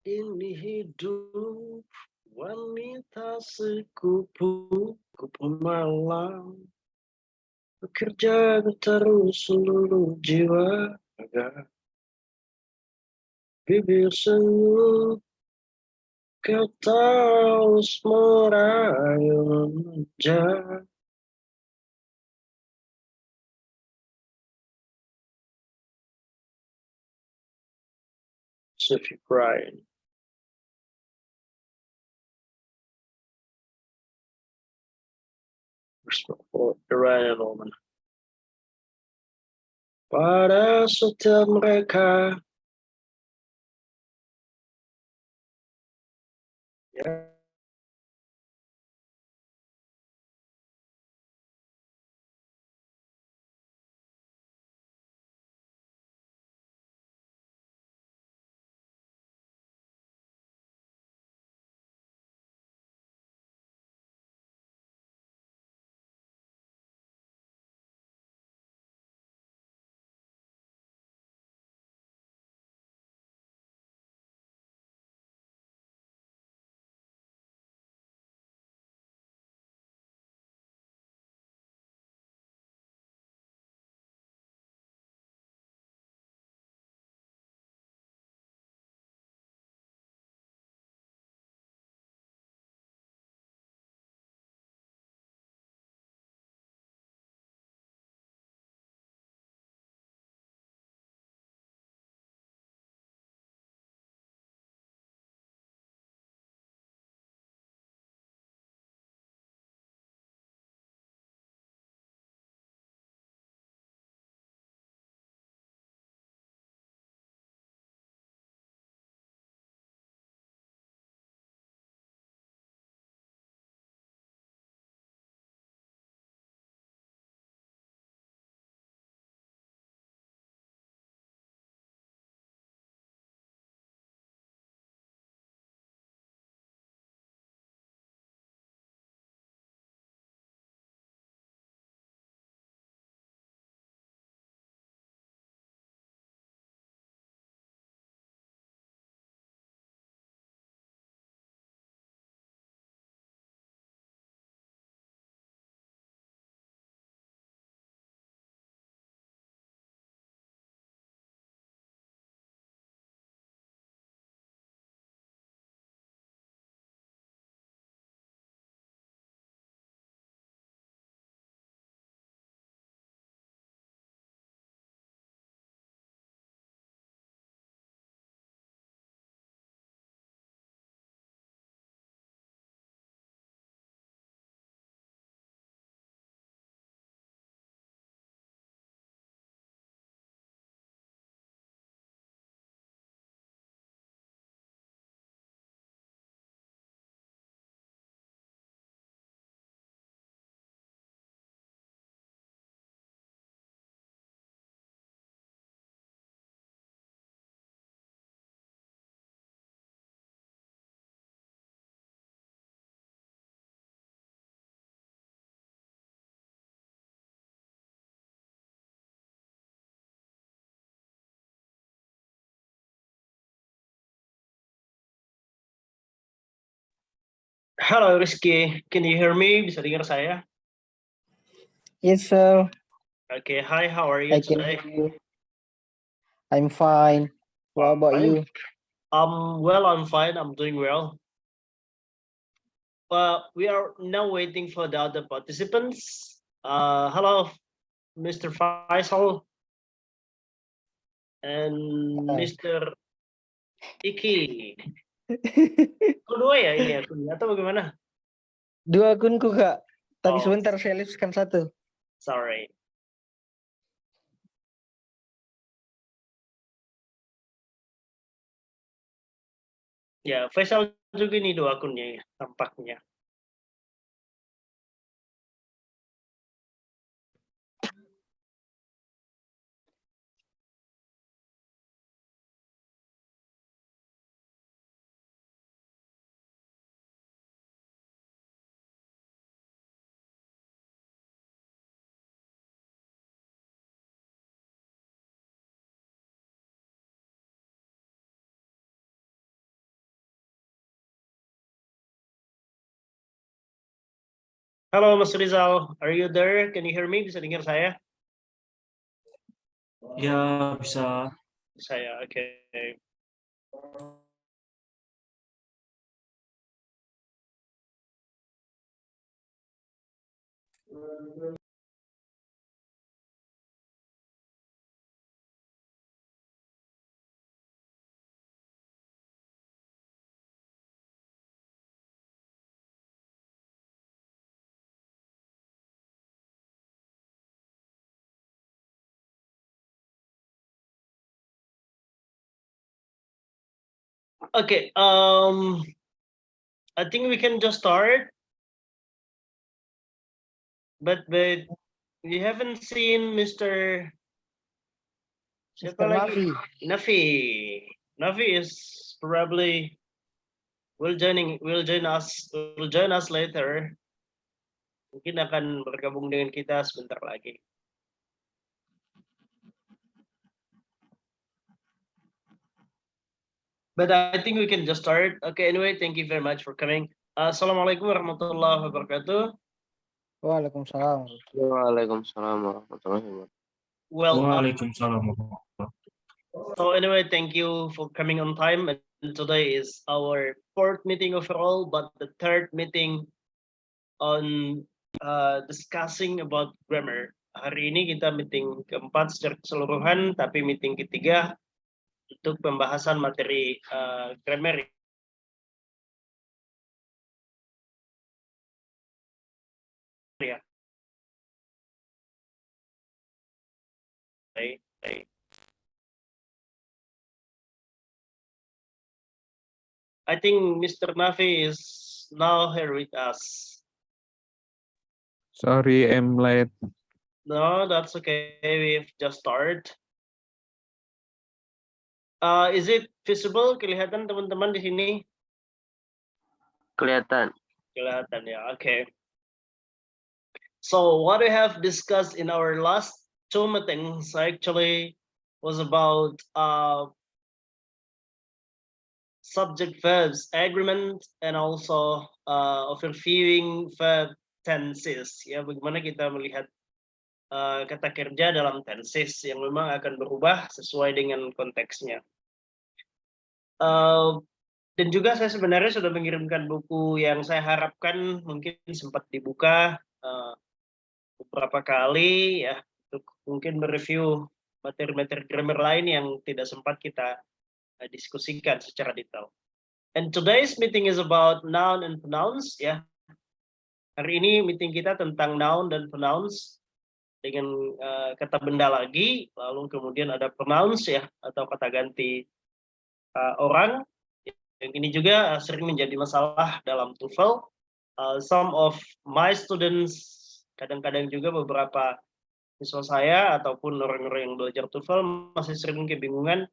Ini hidup wanita sekupu, kupu malam. Bekerja terus seluruh jiwa agar bibir senyum kau terus merayu manja. Sophie Bryan. For Ryan Roman. Pada setiap mereka ya, Halo Rizky, can you hear me? Bisa dengar saya? Yes, sir. Okay, hi, how are you I can today? hear you. I'm fine. What about Fine. you? Well, I'm fine. I'm doing well. We are now waiting for the other participants. Hello, Mr. Faisal and Hi. Mr. Iki. Kedua ya ini akunnya atau bagaimana? Dua akunku, Kak. Tapi Oh, sebentar saya lipskan satu. sorry. Ya, Faisal juga ini dua akunnya ya, tampaknya. Halo Mas Rizal, are you there? Can you hear me? Bisa dengar saya? Ya, bisa. Saya, oke. Okay, I think we can just start. But we haven't seen Mr. Siapa Mr. lagi? Nafi. Nafi. Nafi is probably will join us later. Mungkin akan bergabung dengan kita sebentar lagi. But I think we can just start. Okay, anyway, thank you very much for coming. Assalamualaikum warahmatullahi wabarakatuh. Waalaikumsalam. Waalaikumsalam warahmatullahi wabarakatuh. Well, Waalaikumsalam. so anyway, thank you for coming on time. And today is our fourth meeting overall, but the third meeting on discussing about grammar. Hari ini kita meeting keempat secara keseluruhan, tapi meeting ketiga untuk pembahasan materi grammar. Ya. Baik. I think Mr. Nafi is now here with us. Sorry, I'm late. No, that's okay. We've just started. Is it visible? Kelihatan teman-teman di sini? Kelihatan. Kelihatan ya. Okay. So what we have discussed in our last two meetings actually was about subject verbs agreement and also overviewing verb tenses. Ya, bagaimana kita melihat kata kerja dalam tenses yang memang akan berubah sesuai dengan konteksnya. Dan juga saya sebenarnya sudah mengirimkan buku yang saya harapkan mungkin sempat dibuka beberapa kali ya, untuk mungkin mereview materi-materi grammar lain yang tidak sempat kita diskusikan secara detail. And today's meeting is about noun and pronouns ya. Hari ini meeting kita tentang noun dan pronouns dengan kata benda lagi, lalu kemudian ada pronouns ya, atau kata ganti orang. Yang ini juga sering menjadi masalah dalam TOEFL. Some of my students, kadang-kadang juga beberapa siswa saya ataupun orang-orang yang belajar TOEFL masih sering kebingungan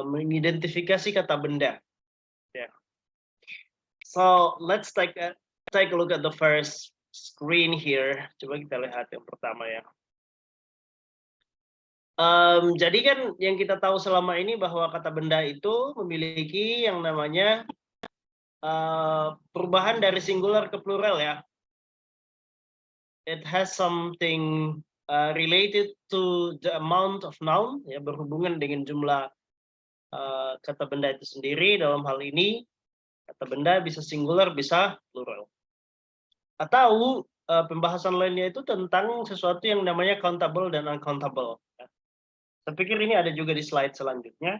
mengidentifikasi kata benda. Yeah. So let's take a look at the first screen here. Coba kita lihat yang pertama ya. Jadi kan yang kita tahu selama ini bahwa kata benda itu memiliki yang namanya perubahan dari singular ke plural ya. It has something related to the amount of noun ya, berhubungan dengan jumlah kata benda itu sendiri. Dalam hal ini kata benda bisa singular bisa plural. Atau pembahasan lainnya itu tentang sesuatu yang namanya countable dan uncountable. Ya. Saya pikir ini ada juga di slide selanjutnya.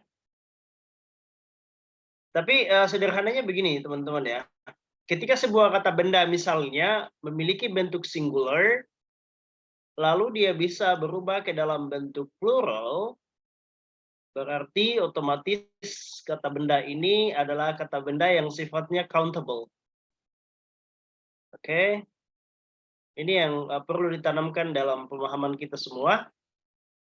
Tapi sederhananya begini teman-teman ya. Ketika sebuah kata benda misalnya memiliki bentuk singular, lalu dia bisa berubah ke dalam bentuk plural, berarti otomatis kata benda ini adalah kata benda yang sifatnya countable. Oke. Ini yang perlu ditanamkan dalam pemahaman kita semua.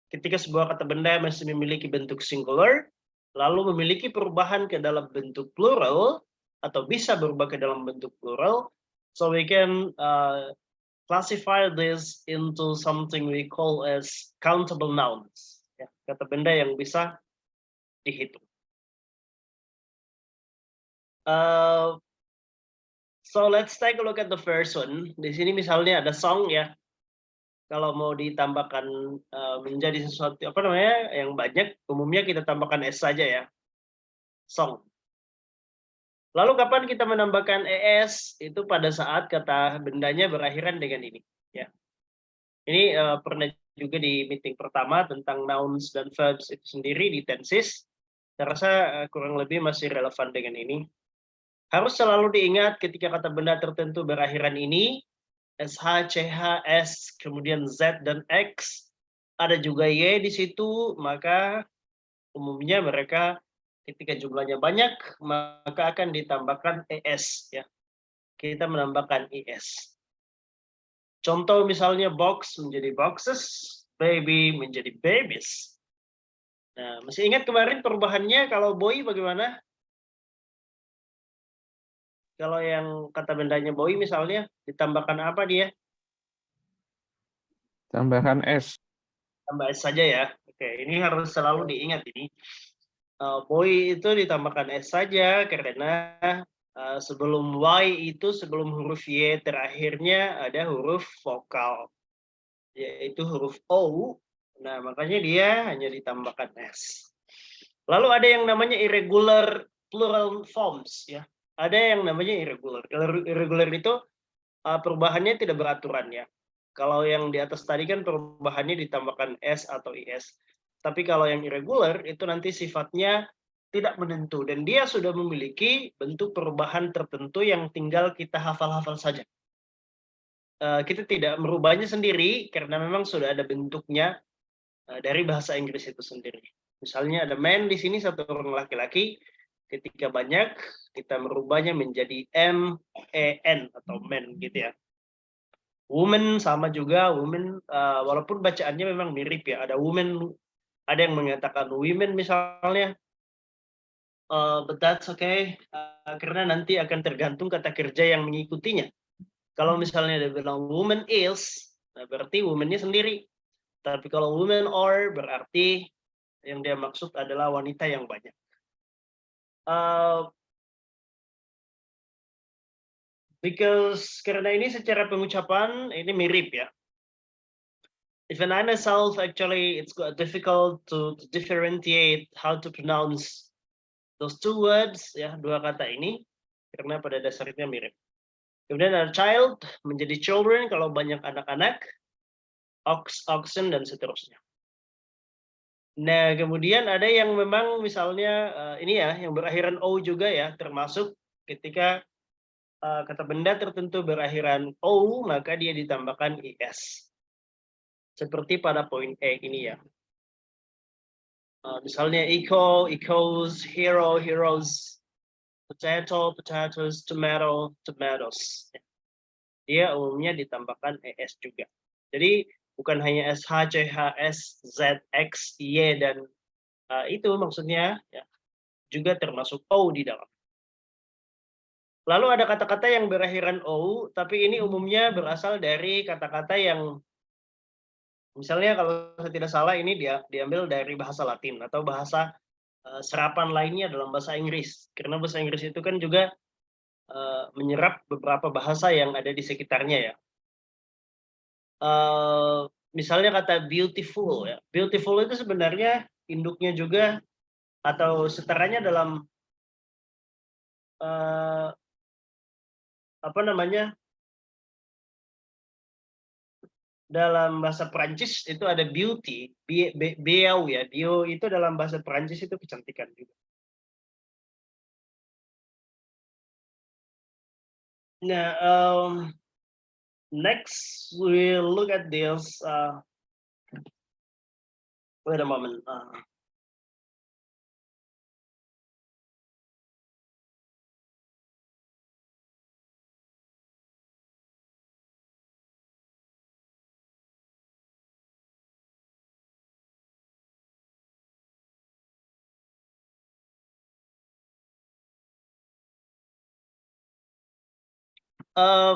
Ketika sebuah kata benda masih memiliki bentuk singular, lalu memiliki perubahan ke dalam bentuk plural, atau bisa berubah ke dalam bentuk plural, so we can classify this into something we call as countable nouns. Ya, kata benda yang bisa dihitung. So let's take a look at the first one. Di sini misalnya ada song ya. Kalau mau ditambahkan menjadi sesuatu apa namanya yang banyak, umumnya kita tambahkan s saja ya. Song. Lalu kapan kita menambahkan es? Itu pada saat kata bendanya berakhiran dengan ini. Ya. Ini pernah juga di meeting pertama tentang nouns dan verbs itu sendiri di tenses. Saya rasa kurang lebih masih relevan dengan ini. Harus selalu diingat ketika kata benda tertentu berakhiran ini, SH, CH, S, kemudian Z dan X, ada juga Y di situ, maka umumnya mereka ketika jumlahnya banyak, maka akan ditambahkan ES. Ya. Kita menambahkan ES. Contoh misalnya box menjadi boxes, baby menjadi babies. Nah, masih ingat kemarin perubahannya kalau boy bagaimana? Kalau yang kata bendanya boy misalnya, ditambahkan apa dia? Tambahkan S. Tambah S saja ya. Oke, ini harus selalu diingat ini. Boy itu ditambahkan S saja karena sebelum Y itu, sebelum huruf Y terakhirnya ada huruf vokal, yaitu huruf O. Nah, makanya dia hanya ditambahkan S. Lalu ada yang namanya irregular plural forms ya. Ada yang namanya irregular. Kalau irregular itu perubahannya tidak beraturan ya. Kalau yang di atas tadi kan perubahannya ditambahkan S atau IS. Tapi kalau yang irregular itu nanti sifatnya tidak menentu. Dan dia sudah memiliki bentuk perubahan tertentu yang tinggal kita hafal-hafal saja. Kita tidak merubahnya sendiri karena memang sudah ada bentuknya dari bahasa Inggris itu sendiri. Misalnya ada man di sini satu orang laki-laki, ketika banyak kita merubahnya menjadi M-E-N atau men gitu ya. Woman sama juga, woman walaupun bacaannya memang mirip ya. Ada woman, ada yang mengatakan women misalnya. But that's okay, karena nanti akan tergantung kata kerja yang mengikutinya. Kalau misalnya dia bilang woman is, nah berarti woman-nya sendiri. Tapi kalau women are, berarti yang dia maksud adalah wanita yang banyak. Because karena ini secara pengucapan ini mirip ya. Even I myself actually it's quite difficult to differentiate how to pronounce those two words ya, dua kata ini karena pada dasarnya mirip. Kemudian ada child menjadi children kalau banyak anak-anak, ox, oxen dan seterusnya. Nah, kemudian ada yang memang misalnya ini ya yang berakhiran O juga ya, termasuk ketika kata benda tertentu berakhiran O maka dia ditambahkan IS. Seperti pada poin E ini ya. Misalnya eco, ecos, hero, heroes, potato, potatoes, tomato, tomatoes. Dia umumnya ditambahkan ES juga. Jadi bukan hanya SH, CH, S, Z, X, Y, dan itu maksudnya ya, juga termasuk O di dalam. Lalu ada kata-kata yang berakhiran O, tapi ini umumnya berasal dari kata-kata yang misalnya kalau saya tidak salah ini dia diambil dari bahasa Latin atau bahasa serapan lainnya dalam bahasa Inggris. Karena bahasa Inggris itu kan juga menyerap beberapa bahasa yang ada di sekitarnya ya. Misalnya kata beautiful ya. Beautiful itu sebenarnya induknya juga atau setaranya dalam apa namanya? Dalam bahasa Perancis itu ada beauty, beau ya. Bio itu dalam bahasa Perancis itu kecantikan juga. Nah, next we'll look at this. Wait a moment.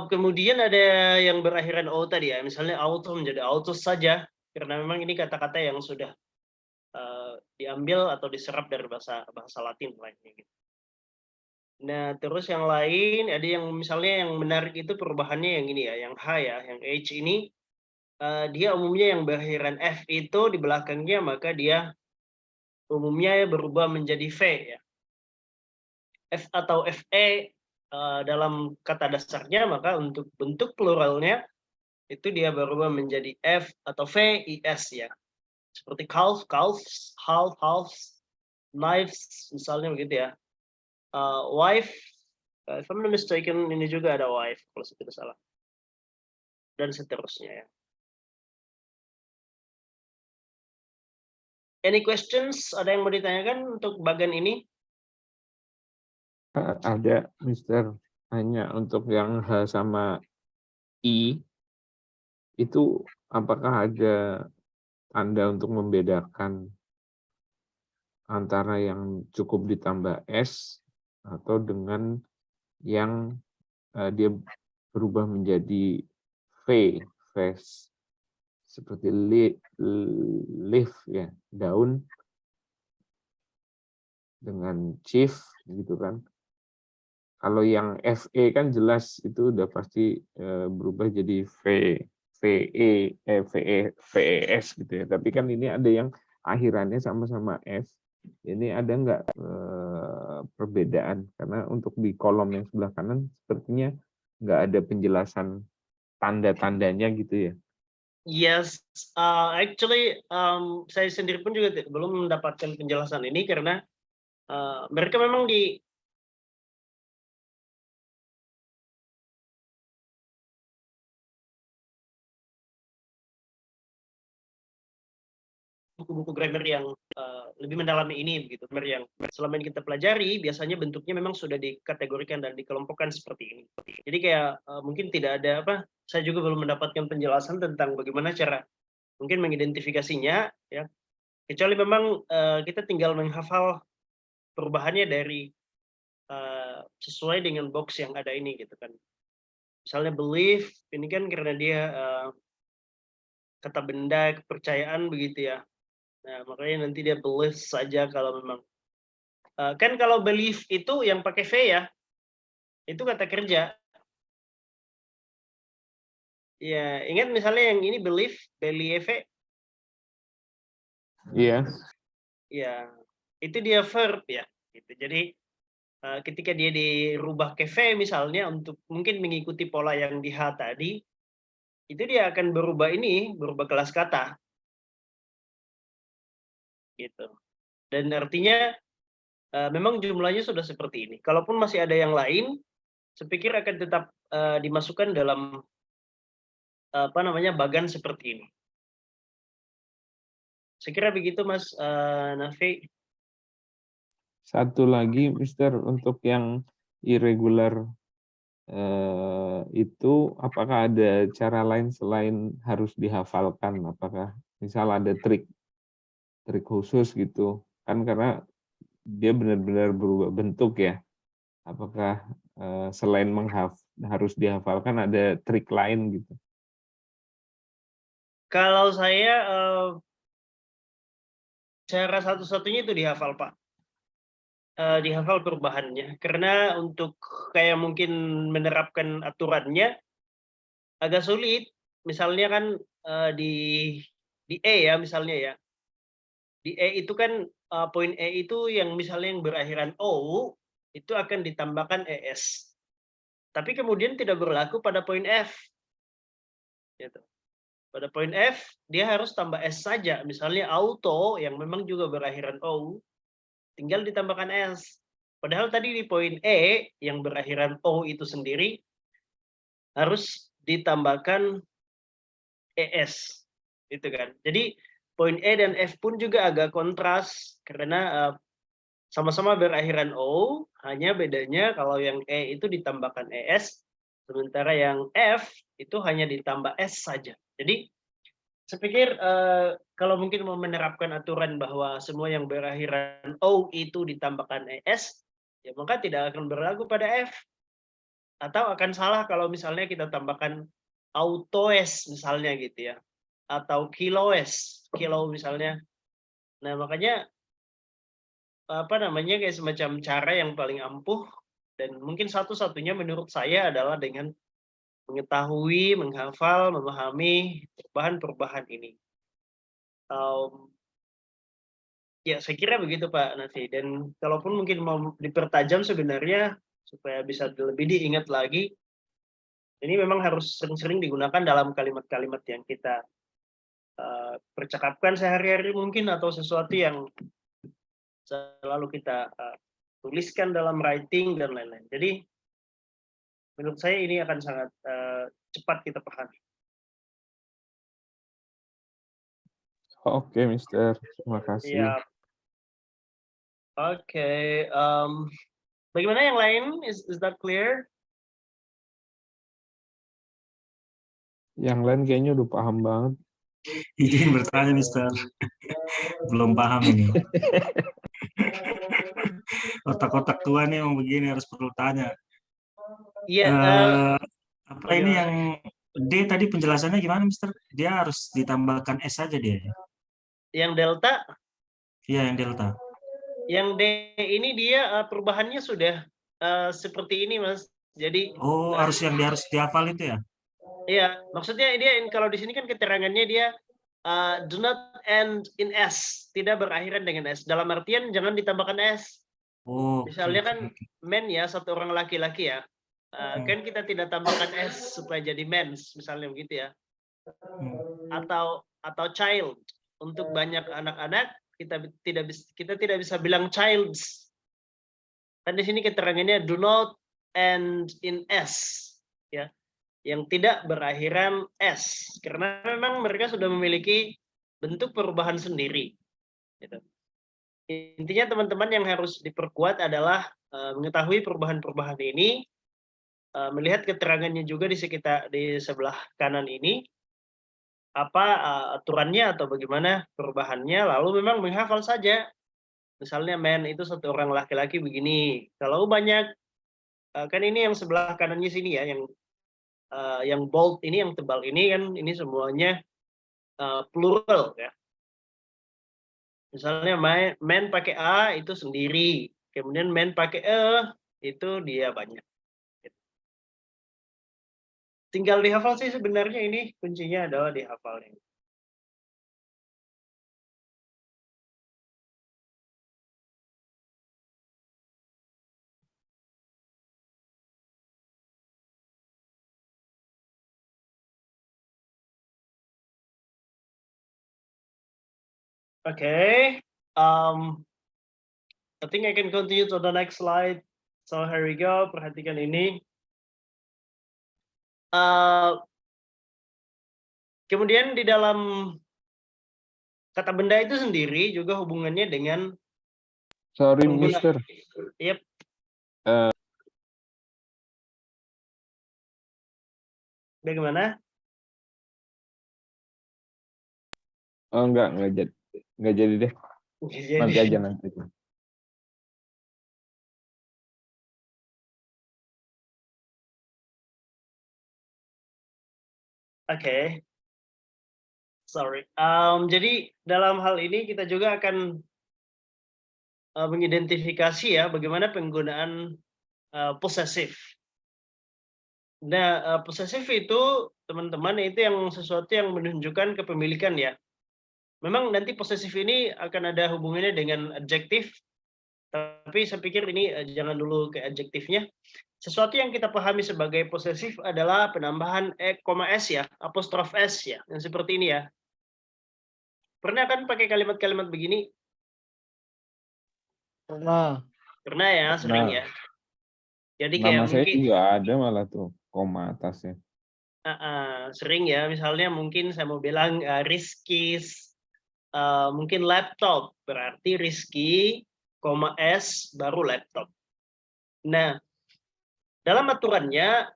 Kemudian ada yang berakhiran O tadi ya, misalnya auto menjadi autos saja, karena memang ini kata-kata yang sudah diambil atau diserap dari bahasa Latin lainnya. Gitu. Nah, terus yang lain ada yang misalnya yang menarik itu perubahannya yang ini ya, yang H ya, yang H ini dia umumnya yang berakhiran F itu di belakangnya maka dia umumnya berubah menjadi V ya. F atau FE dalam kata dasarnya maka untuk bentuk pluralnya itu dia berubah menjadi F atau VIS ya. Seperti calf, calves, half, halves, knives misalnya begitu ya. Wife, if I'm not mistaken ini juga ada wife kalau saya tidak salah. Dan seterusnya ya. Any questions? Ada yang mau ditanyakan untuk bagian ini? Ada, Mister. Hanya untuk yang H sama I, itu apakah ada tanda untuk membedakan antara yang cukup ditambah S atau dengan yang dia berubah menjadi V, face, seperti leaf ya, daun, dengan chief gitu kan. Kalau yang FE kan jelas itu udah pasti berubah jadi VES gitu ya. Tapi kan ini ada yang akhirannya sama-sama F. Ini ada nggak perbedaan? Karena untuk di kolom yang sebelah kanan sepertinya nggak ada penjelasan tanda-tandanya gitu ya. Yes, actually saya sendiri pun juga belum mendapatkan penjelasan ini karena mereka memang di buku-buku grammar yang lebih mendalami ini begitu. Grammar yang selama ini kita pelajari biasanya bentuknya memang sudah dikategorikan dan dikelompokkan seperti ini. Jadi kayak mungkin tidak ada apa, saya juga belum mendapatkan penjelasan tentang bagaimana cara mungkin mengidentifikasinya ya. Kecuali memang kita tinggal menghafal perubahannya dari sesuai dengan box yang ada ini gitu kan. Misalnya belief ini kan karena dia kata benda kepercayaan begitu ya. Nah, makanya nanti dia belief saja kalau memang kan kalau belief itu yang pakai V ya, itu kata kerja. Ya, ingat misalnya yang ini belief, believe, Iya. ya itu dia verb ya. Gitu. Jadi ketika dia dirubah ke V misalnya untuk mungkin mengikuti pola yang di H tadi, itu dia akan berubah ini, berubah kelas kata. Gitu. Dan artinya memang jumlahnya sudah seperti ini. Kalaupun masih ada yang lain, saya pikir akan tetap dimasukkan dalam apa namanya bagan seperti ini. Saya kira begitu Mas Nafi. Satu lagi, Mister, untuk yang irregular itu apakah ada cara lain selain harus dihafalkan? Apakah misal ada trik khusus gitu? Kan karena dia benar-benar berubah bentuk ya. Apakah selain harus dihafalkan ada trik lain gitu? Kalau saya cara satu-satunya itu dihafal Pak. Dihafal perubahannya. Karena untuk kayak mungkin menerapkan aturannya agak sulit. Misalnya kan di E ya misalnya ya. Di E itu kan poin E itu yang misalnya yang berakhiran O itu akan ditambahkan ES. Tapi kemudian tidak berlaku pada poin F. Gitu. Pada poin F dia harus tambah S saja. Misalnya auto yang memang juga berakhiran O tinggal ditambahkan S. Padahal tadi di poin E yang berakhiran O itu sendiri harus ditambahkan ES. Gitu kan. Jadi poin E dan F pun juga agak kontras karena sama-sama berakhiran O, hanya bedanya kalau yang E itu ditambahkan ES, sementara yang F itu hanya ditambah S saja. Jadi saya pikir kalau mungkin mau menerapkan aturan bahwa semua yang berakhiran O itu ditambahkan ES, ya maka tidak akan berlaku pada F. Atau akan salah kalau misalnya kita tambahkan autoes misalnya gitu ya. Atau kiloes, kilo misalnya. Nah makanya apa namanya kayak semacam cara yang paling ampuh Dan mungkin satu-satunya menurut saya adalah dengan mengetahui, menghafal, memahami perubahan-perubahan ini. Ya, saya kira begitu Pak Nafi. Dan kalaupun mungkin mau dipertajam sebenarnya supaya bisa lebih diingat lagi, ini memang harus sering-sering digunakan dalam kalimat-kalimat yang kita percakapkan sehari-hari mungkin, atau sesuatu yang selalu kita tuliskan dalam writing dan lain-lain. Jadi menurut saya ini akan sangat cepat kita pahami. Oke, Mister. Terima kasih. Ya. Oke. Bagaimana yang lain? Is that clear? Yang lain kayaknya udah paham banget. Izin bertanya, Mister. Belum paham ini. Otak-otak tua nih emang begini, harus perlu tanya. Iya. Apa ini yang D tadi penjelasannya gimana, Mister? Dia harus ditambahkan S saja dia. Yang delta? Iya, yang delta. Yang D ini dia perubahannya sudah seperti ini, Mas. Jadi harus dihafal itu ya? Iya, maksudnya dia kalau di sini kan keterangannya dia do not end in S, tidak berakhiran dengan S. Dalam artian jangan ditambahkan S. Misalnya kan men ya, satu orang laki-laki ya. Kan kita tidak tambahkan S supaya jadi mens, misalnya begitu ya. Atau child. Untuk banyak anak-anak kita tidak bisa bilang childs. Kan di sini keterangannya do not end in S, ya. Yang tidak berakhiran S, karena memang mereka sudah memiliki bentuk perubahan sendiri. Gitu. Intinya teman-teman yang harus diperkuat adalah mengetahui perubahan-perubahan ini, melihat keterangannya juga di sebelah kanan ini, apa aturannya atau bagaimana perubahannya, lalu memang menghafal saja. Misalnya man itu satu orang laki-laki begini. Kalau banyak, kan ini yang sebelah kanannya sini ya, yang bold ini, yang tebal ini kan, ini semuanya plural ya. Misalnya man pakai A itu sendiri, kemudian man pakai E itu dia banyak. Tinggal dihafal sih sebenarnya, ini kuncinya adalah dihafalnya. Okay, I think I can continue to the next slide. So here we go. Perhatikan ini. Kemudian di dalam kata benda itu sendiri juga hubungannya dengan. Sorry, Mister. Yep. Bagaimana? Oh, enggak jadi deh. Nanti aja. Oke. Sorry. Jadi dalam hal ini kita juga akan mengidentifikasi ya bagaimana penggunaan posesif. Nah, posesif itu teman-teman itu yang sesuatu yang menunjukkan kepemilikan ya. Memang nanti posesif ini akan ada hubungannya dengan adjektif, tapi saya pikir ini jangan dulu ke adjektifnya. Sesuatu yang kita pahami sebagai posesif adalah penambahan S ya, apostrof S ya, yang seperti ini ya. Pernah kan pakai kalimat-kalimat begini? Pernah. Pernah ya, sering ya. Jadi kayak nama saya mungkin juga ada malah tuh koma atasnya. Sering ya, misalnya mungkin saya mau bilang Rizky's mungkin laptop, berarti Rizky, koma S, baru laptop. Nah, dalam aturannya,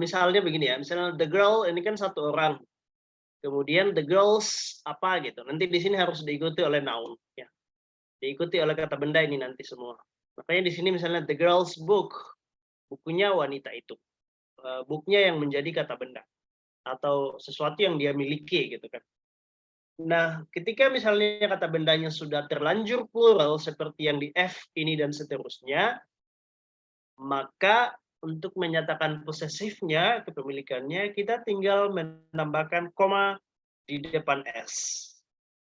misalnya begini ya, misalnya the girl, ini kan satu orang. Kemudian the girls, apa gitu. Nanti di sini harus diikuti oleh noun. Ya. Diikuti oleh kata benda ini nanti semua. Makanya di sini misalnya the girl's book, bukunya wanita itu. Booknya yang menjadi kata benda. Atau sesuatu yang dia miliki gitu kan. Nah, ketika misalnya kata bendanya sudah terlanjur plural seperti yang di F ini dan seterusnya, maka untuk menyatakan posesifnya, kepemilikannya, kita tinggal menambahkan koma di depan S.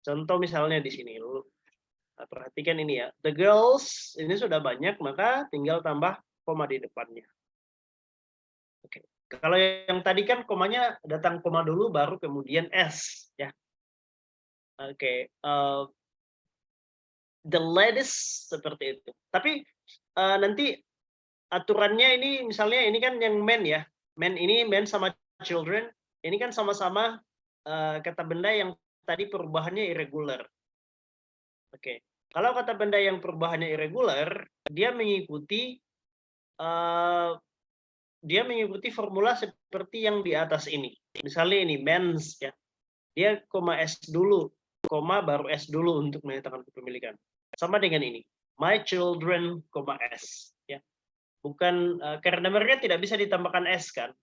Contoh misalnya di sini. Nah, perhatikan ini ya. The girls, ini sudah banyak, maka tinggal tambah koma di depannya. Oke. Kalau yang tadi kan komanya datang koma dulu, baru kemudian S. Ya. Oke. The ladies, seperti itu. Tapi nanti aturannya ini misalnya ini kan yang men ya, men sama children, ini kan sama-sama kata benda yang tadi perubahannya irregular. Oke, kalau kata benda yang perubahannya irregular, dia mengikuti formula seperti yang di atas ini. Misalnya ini men's ya, dia koma s dulu, koma baru s dulu untuk menyatakan kepemilikan. Sama dengan ini, my children, koma s ya. Bukan karena mereka tidak bisa ditambahkan S kan.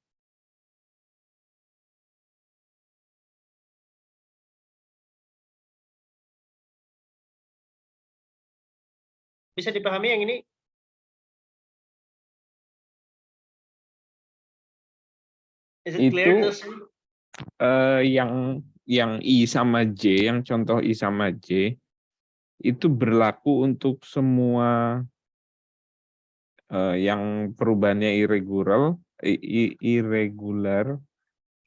Bisa dipahami yang ini? Is it clear? Yang I sama J, yang contoh I sama J, itu berlaku untuk semua yang perubahannya irregular,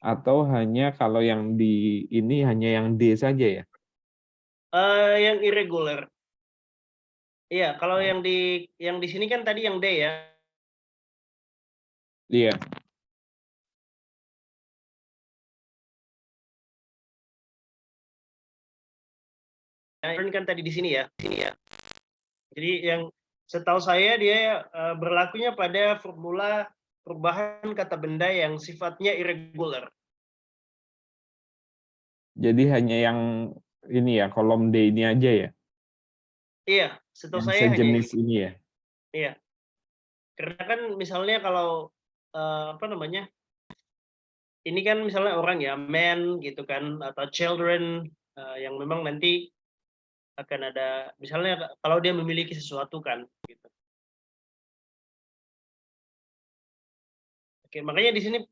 atau hanya kalau yang di ini hanya yang D saja ya? Yang irregular. Iya, kalau yang di sini kan tadi yang D ya. Iya. Yang kan tadi di sini ya. Jadi yang setahu saya dia berlakunya pada formula perubahan kata benda yang sifatnya irregular. Jadi hanya yang ini ya, kolom D ini aja ya? Iya, setahu Yang saya sejenis hanya ini ya? iya. Karena kan misalnya kalau apa namanya? Ini kan misalnya orang ya, men gitu kan, atau children yang memang nanti akan ada, misalnya kalau dia memiliki sesuatu kan, gitu. Oke, makanya di sini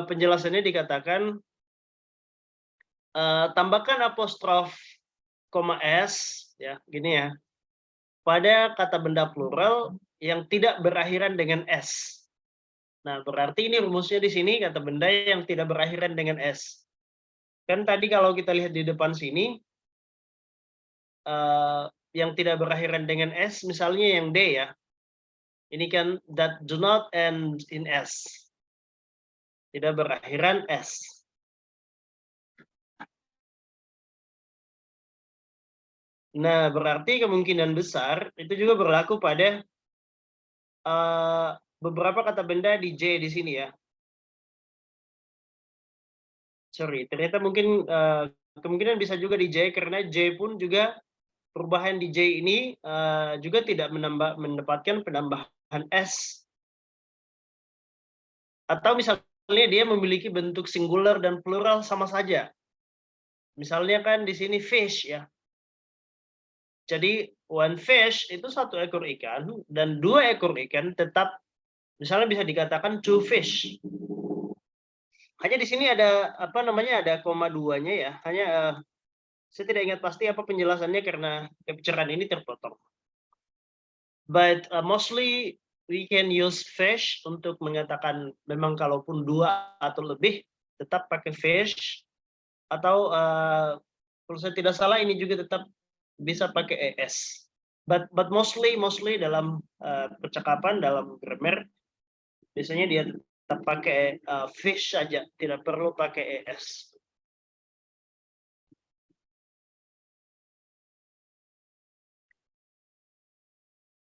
penjelasannya dikatakan tambahkan apostrof koma s, ya, gini ya, pada kata benda plural yang tidak berakhiran dengan s. Nah, berarti ini rumusnya di sini kata benda yang tidak berakhiran dengan s. Kan tadi kalau kita lihat di depan sini, yang tidak berakhiran dengan s, misalnya yang D ya. Ini kan that do not end in s. Tidak berakhiran s. Nah, berarti kemungkinan besar itu juga berlaku pada beberapa kata benda di J di sini ya. Sorry, ternyata mungkin kemungkinan bisa juga di J karena J pun juga perubahan di J ini juga tidak mendapatkan penambahan S. Atau misalnya dia memiliki bentuk singular dan plural sama saja. Misalnya kan di sini fish ya. Jadi one fish itu satu ekor ikan dan dua ekor ikan tetap misalnya bisa dikatakan two fish. Hanya di sini ada apa namanya ada koma duanya ya. Hanya saya tidak ingat pasti apa penjelasannya karena capture-an ini terpotong. But mostly we can use fish untuk mengatakan memang kalaupun dua atau lebih tetap pakai fish atau kalau saya tidak salah ini juga tetap bisa pakai es. But mostly dalam percakapan dalam grammar biasanya dia tetap pakai fish saja, tidak perlu pakai es.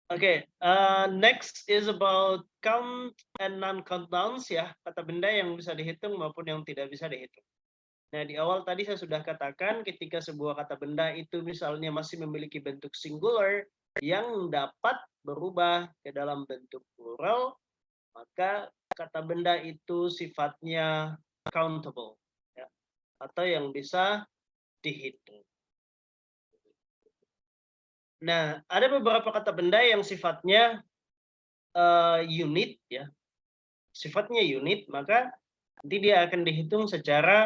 Oke, next is about count and non-count nouns ya, kata benda yang bisa dihitung maupun yang tidak bisa dihitung. Nah, di awal tadi saya sudah katakan ketika sebuah kata benda itu misalnya masih memiliki bentuk singular yang dapat berubah ke dalam bentuk plural, maka kata benda itu sifatnya countable ya, atau yang bisa dihitung. Nah, ada beberapa kata benda yang sifatnya unit ya, sifatnya unit, maka nanti dia akan dihitung secara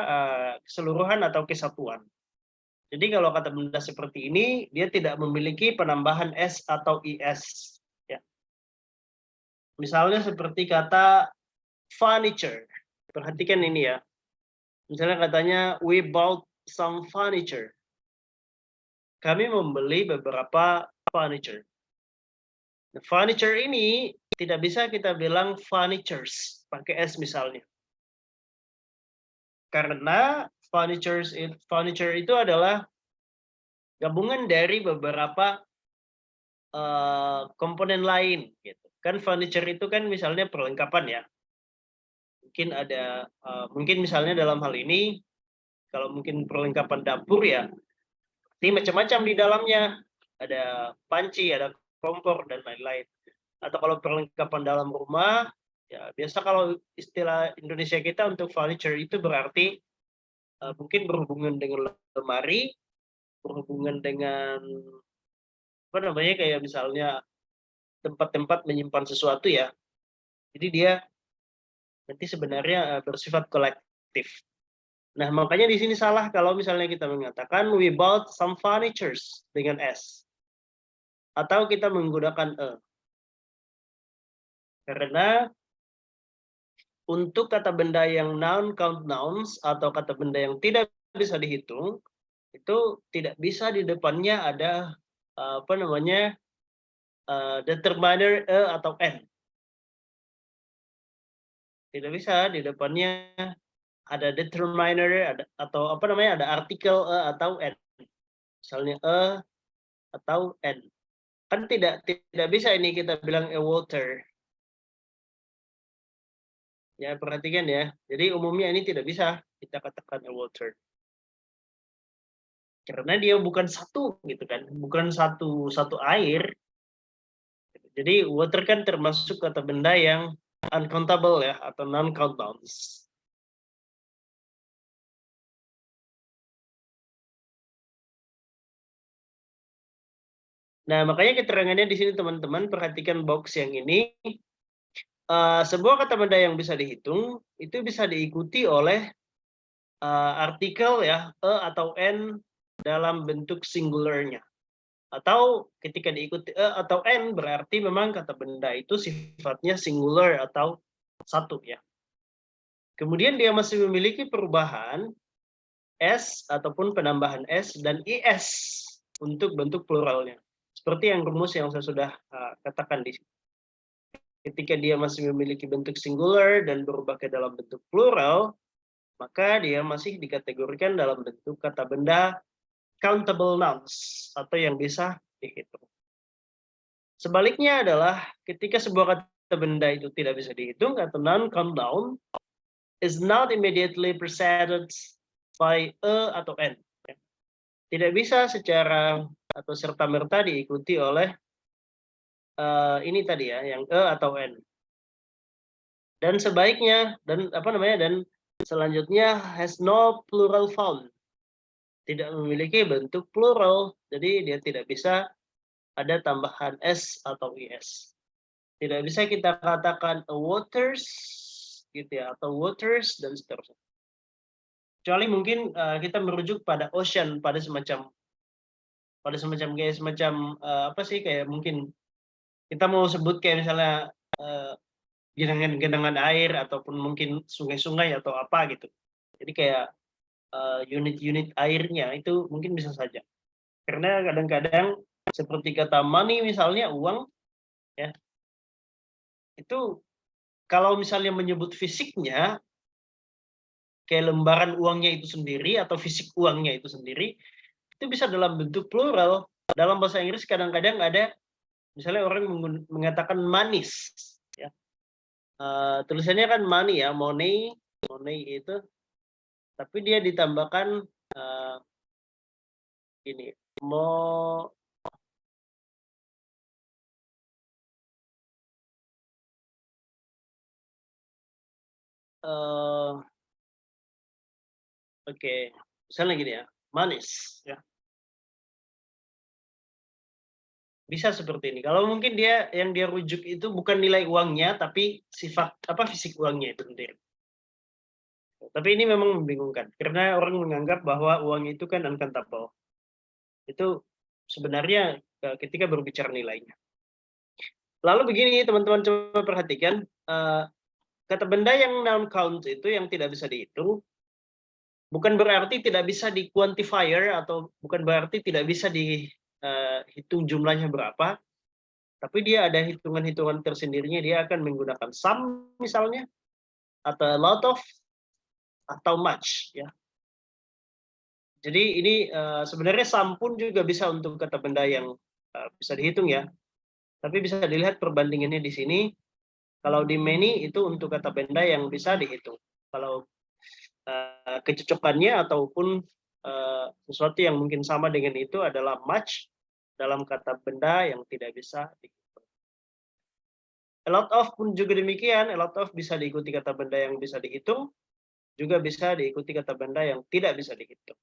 keseluruhan atau kesatuan. Jadi kalau kata benda seperti ini, dia tidak memiliki penambahan S atau IS. Ya. Misalnya seperti kata furniture. Perhatikan ini ya. Misalnya katanya, we bought some furniture. Kami membeli beberapa furniture. Nah, furniture ini tidak bisa kita bilang furnitures, pakai S misalnya. Karena furniture itu adalah gabungan dari beberapa komponen lain gitu. Kan furniture itu kan misalnya perlengkapan ya. Mungkin misalnya dalam hal ini kalau mungkin perlengkapan dapur ya, ini macam-macam di dalamnya. Ada panci, ada kompor dan lain-lain. Atau kalau perlengkapan dalam rumah, ya biasa kalau istilah Indonesia kita untuk furniture itu berarti mungkin berhubungan dengan lemari, berhubungan dengan apa namanya kayak misalnya tempat-tempat menyimpan sesuatu ya. Jadi dia nanti sebenarnya bersifat kolektif. Nah, makanya di sini salah kalau misalnya kita mengatakan we bought some furnitures dengan S. Atau kita menggunakan E. Karena untuk kata benda yang noun count nouns atau kata benda yang tidak bisa dihitung, itu tidak bisa di depannya ada determiner E atau N. Tidak bisa di depannya ada determiner atau ada artikel E atau N. Misalnya E atau N. Kan tidak bisa ini kita bilang a water. Ya, perhatikan ya. Jadi umumnya ini tidak bisa kita katakan a water. Karena dia bukan satu gitu kan, bukan satu air. Jadi water kan termasuk kata benda yang uncountable ya atau non-count nouns. Nah, makanya keterangannya di sini teman-teman perhatikan box yang ini. Sebuah kata benda yang bisa dihitung itu bisa diikuti oleh artikel ya E atau N dalam bentuk singularnya. Atau ketika diikuti E atau N berarti memang kata benda itu sifatnya singular atau satu ya. Kemudian dia masih memiliki perubahan S ataupun penambahan S dan IS untuk bentuk pluralnya. Seperti yang rumus yang saya sudah katakan di sini. Ketika dia masih memiliki bentuk singular dan berubah ke dalam bentuk plural, maka dia masih dikategorikan dalam bentuk kata benda countable nouns atau yang bisa dihitung. Sebaliknya adalah ketika sebuah kata benda itu tidak bisa dihitung atau non-count noun is not immediately preceded by E atau N. Tidak bisa secara atau serta-merta diikuti oleh ini tadi ya, yang E atau N. Dan sebaiknya dan selanjutnya has no plural form. Tidak memiliki bentuk plural, jadi dia tidak bisa ada tambahan S atau IS. Tidak bisa kita katakan a waters gitu ya, atau waters dan seterusnya. Kecuali mungkin kita merujuk pada ocean, pada semacam kayak mungkin kita mau sebut kayak misalnya genangan air ataupun mungkin sungai-sungai atau apa gitu. Jadi kayak unit-unit airnya itu mungkin bisa saja. Karena kadang-kadang seperti kata money misalnya uang ya. Itu kalau misalnya menyebut fisiknya kayak lembaran uangnya itu sendiri atau fisik uangnya itu sendiri itu bisa dalam bentuk plural. Dalam bahasa Inggris kadang-kadang ada misalnya orang mengatakan manis ya. Tulisannya kan money ya, money itu tapi dia ditambahkan ini oke, misalnya gini ya, manis ya. bisa seperti ini. Kalau mungkin yang dia rujuk itu bukan nilai uangnya, tapi sifat fisik uangnya itu sendiri. Tapi ini memang membingungkan karena orang menganggap bahwa uang itu kan uncountable. Itu sebenarnya ketika berbicara nilainya. Lalu begini teman-teman, coba perhatikan kata benda yang noun count itu yang tidak bisa dihitung bukan berarti tidak bisa di quantifier atau bukan berarti tidak bisa dihitung jumlahnya berapa, tapi dia ada hitungan-hitungan tersendirinya. Dia akan menggunakan some misalnya, atau a lot of, atau much, ya. Jadi ini sebenarnya some pun juga bisa untuk kata benda yang bisa dihitung ya, tapi bisa dilihat perbandingannya di sini. Kalau di many itu untuk kata benda yang bisa dihitung. Kalau kecocokannya ataupun sesuatu yang mungkin sama dengan itu adalah much dalam kata benda yang tidak bisa dihitung. A lot of pun juga demikian. A lot of bisa diikuti kata benda yang bisa dihitung, juga bisa diikuti kata benda yang tidak bisa dihitung.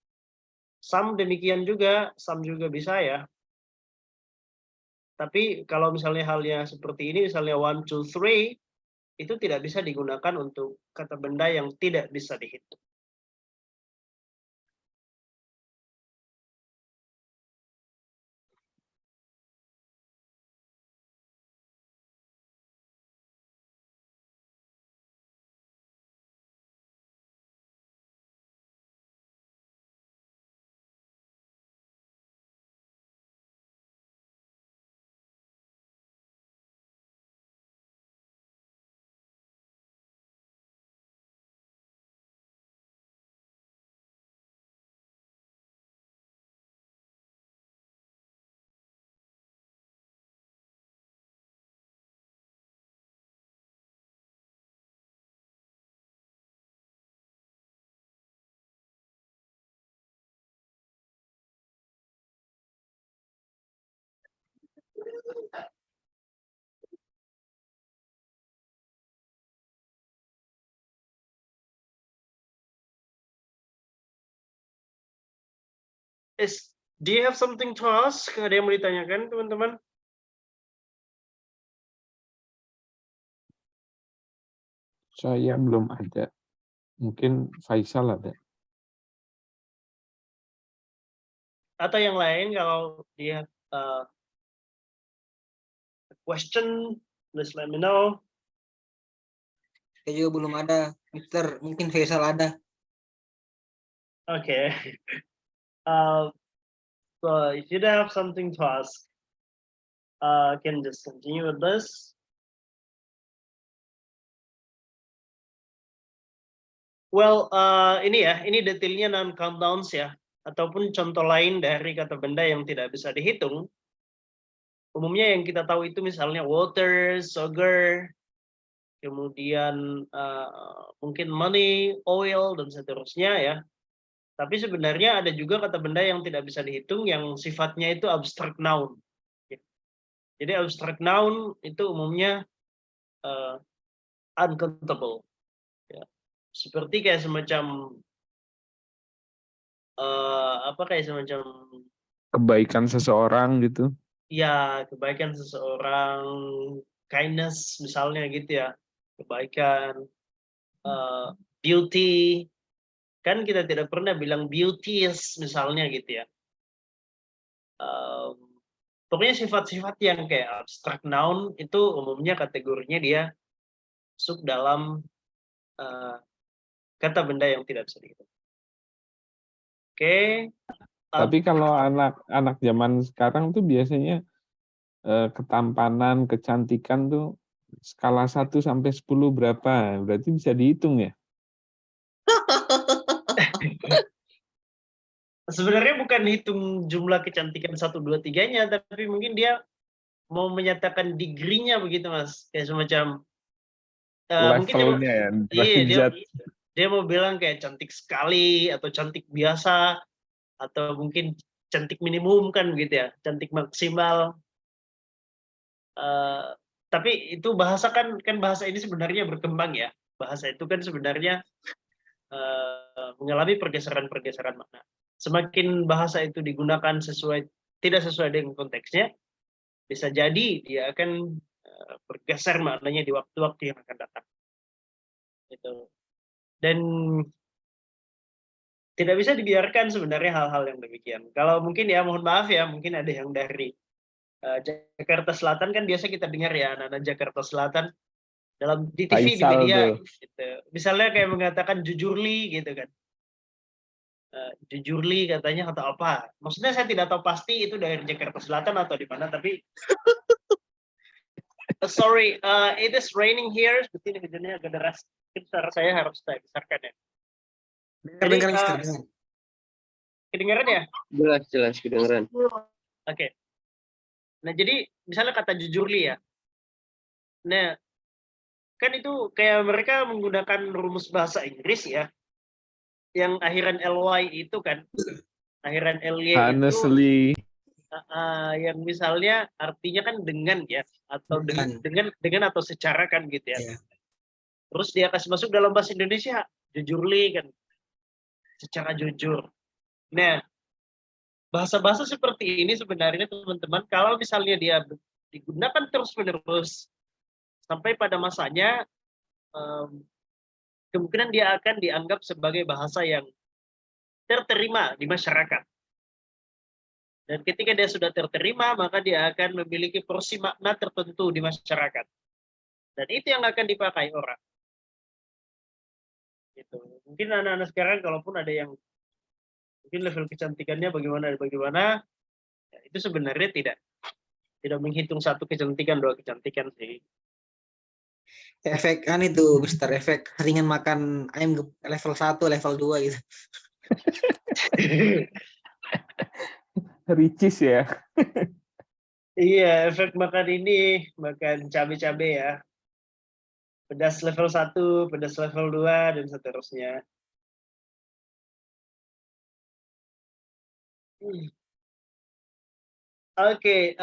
Some demikian juga, some juga bisa ya. Tapi kalau misalnya halnya seperti ini, misalnya 1, 2, 3, itu tidak bisa digunakan untuk kata benda yang tidak bisa dihitung. Do you have something to ask? Ada yang mau ditanyakan, teman-teman? Saya belum ada. Mungkin Faisal ada. Atau yang lain, kalau dia question, please let me know. Saya juga belum ada, Mister. Mungkin Faisal ada. Okay. So if you don't have something to ask, can just continue with this. Well, ini detailnya non countdowns ya, ataupun contoh lain dari kata benda yang tidak bisa dihitung. Umumnya yang kita tahu itu misalnya water, sugar, kemudian mungkin money, oil, dan seterusnya ya. Tapi sebenarnya ada juga kata benda yang tidak bisa dihitung yang sifatnya itu abstract noun. Jadi abstract noun itu umumnya uncountable. Ya. Seperti kayak semacam kayak semacam Kebaikan seseorang gitu. ya, kebaikan seseorang, kindness misalnya gitu ya, kebaikan, beauty. Kan kita tidak pernah bilang beauteous misalnya gitu ya. Pokoknya sifat-sifat yang kayak abstract noun itu umumnya kategorinya dia masuk dalam kata benda yang tidak bisa dihitung. Oke. Tapi kalau anak-anak zaman sekarang tuh biasanya ketampanan, kecantikan tuh skala 1 sampai 10 berapa? Berarti bisa dihitung ya? Sebenarnya bukan hitung jumlah kecantikan 1, 2, 3-nya, tapi mungkin dia mau menyatakan degree-nya begitu, Mas. Kayak semacam mungkin levelnya ya, derajat. Dia mau bilang kayak cantik sekali atau cantik biasa atau mungkin cantik minimum kan begitu ya, cantik maksimal. Tapi itu bahasa kan bahasa ini sebenarnya berkembang ya. Bahasa itu kan sebenarnya mengalami pergeseran-pergeseran makna. Semakin bahasa itu digunakan tidak sesuai dengan konteksnya, bisa jadi dia akan bergeser maknanya di waktu-waktu yang akan datang. Gitu. Dan tidak bisa dibiarkan sebenarnya hal-hal yang demikian. Kalau mungkin ya mohon maaf ya, mungkin ada yang dari Jakarta Selatan kan biasa kita dengar ya anak-anak Jakarta Selatan di TV di Faisal media tuh. gitu. Misalnya kayak mengatakan jujurli gitu kan. Jujurli katanya atau apa. Maksudnya saya tidak tahu pasti itu dari Jakarta Selatan atau di mana, tapi sorry, it is raining here. Seperti ini hujannya agak deras. Suara saya harus saya besarkan ya. Jadi, Dengar, Mister, dengar. kedengaran ya? Jelas kedengeran. Oke. Nah, jadi misalnya kata jujurli ya. Nah, kan itu kayak mereka menggunakan rumus bahasa Inggris ya. Yang akhiran ly itu kan. Akhiran ly itu Honestly, yang misalnya artinya kan dengan ya atau dengan atau secara kan gitu ya. Iya. Terus dia kasih masuk dalam bahasa Indonesia jujurli kan. Secara jujur. Nah, bahasa-bahasa seperti ini sebenarnya teman-teman kalau misalnya dia digunakan terus-menerus sampai pada masanya kemungkinan dia akan dianggap sebagai bahasa yang terterima di masyarakat. Dan ketika dia sudah terterima, maka dia akan memiliki porsi makna tertentu di masyarakat. Dan itu yang akan dipakai orang. Gitu. Mungkin anak-anak sekarang kalaupun ada yang mungkin level kecantikannya bagaimana, ya, itu sebenarnya tidak menghitung satu kecantikan, dua kecantikan sih. Efek kan itu, Mister, efek ringan makan ayam level 1, level 2 gitu. ricis ya. Iya, efek makan cabai-cabai ya. Pedas level 1, pedas level 2, dan seterusnya. Oke,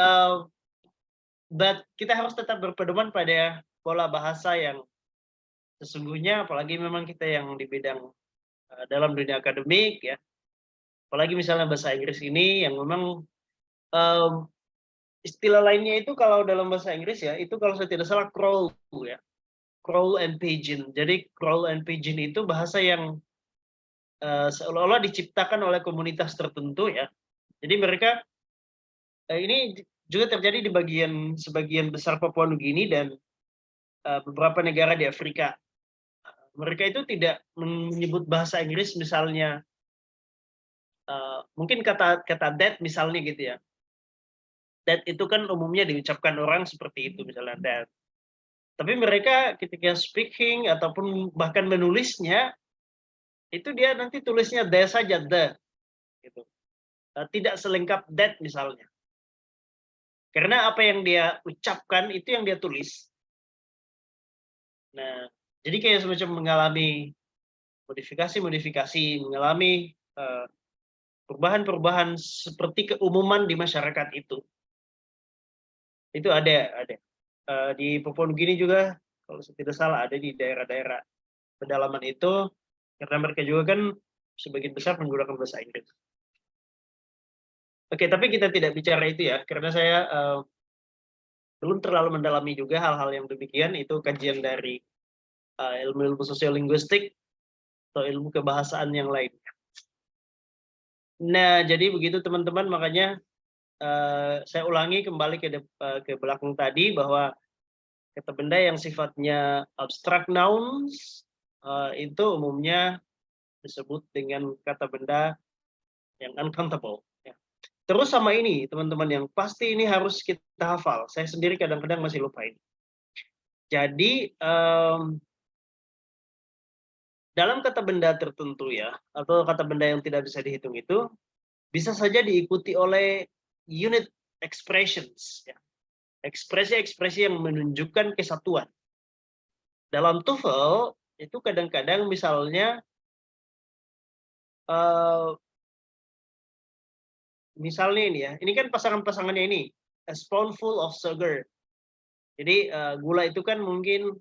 but kita harus tetap berpedoman pada pola bahasa yang sesungguhnya, apalagi memang kita yang di bidang dalam dunia akademik ya. Apalagi misalnya bahasa Inggris ini yang memang istilah lainnya itu kalau dalam bahasa Inggris ya, itu kalau saya tidak salah crawl ya. Crawl and pidgin. Jadi crawl and pidgin itu bahasa yang seolah-olah diciptakan oleh komunitas tertentu ya. Jadi mereka ini juga terjadi di sebagian besar Papua Nugini dan beberapa negara di Afrika. Mereka itu tidak menyebut bahasa Inggris misalnya mungkin kata that misalnya gitu ya. That itu kan umumnya diucapkan orang seperti itu misalnya that. Tapi mereka ketika speaking ataupun bahkan menulisnya itu dia nanti tulisnya the saja the gitu. Tidak selengkap that misalnya. Karena apa yang dia ucapkan itu yang dia tulis. Nah, jadi kayak semacam mengalami modifikasi, mengalami perubahan-perubahan seperti keumuman di masyarakat itu. Itu ada. Di Papua Nugini juga, kalau saya tidak salah, ada di daerah-daerah pedalaman itu, karena mereka juga kan sebagian besar menggunakan bahasa Inggris. Oke, tapi kita tidak bicara itu ya, karena saya belum terlalu mendalami juga hal-hal yang demikian. Itu kajian dari ilmu-ilmu sosiolinguistik atau ilmu kebahasaan yang lain. Nah, jadi begitu teman-teman, makanya saya ulangi kembali ke belakang tadi bahwa kata benda yang sifatnya abstract nouns itu umumnya disebut dengan kata benda yang uncountable. Ya. Terus sama ini teman-teman yang pasti ini harus kita hafal. Saya sendiri kadang-kadang masih lupa ini. Jadi dalam kata benda tertentu ya, atau kata benda yang tidak bisa dihitung itu, bisa saja diikuti oleh unit expressions. Ya. Ekspresi-ekspresi yang menunjukkan kesatuan. Dalam TOEFL, itu kadang-kadang misalnya, misalnya ini ya, ini kan pasangan-pasangannya ini, a spoonful of sugar. Jadi gula itu kan mungkin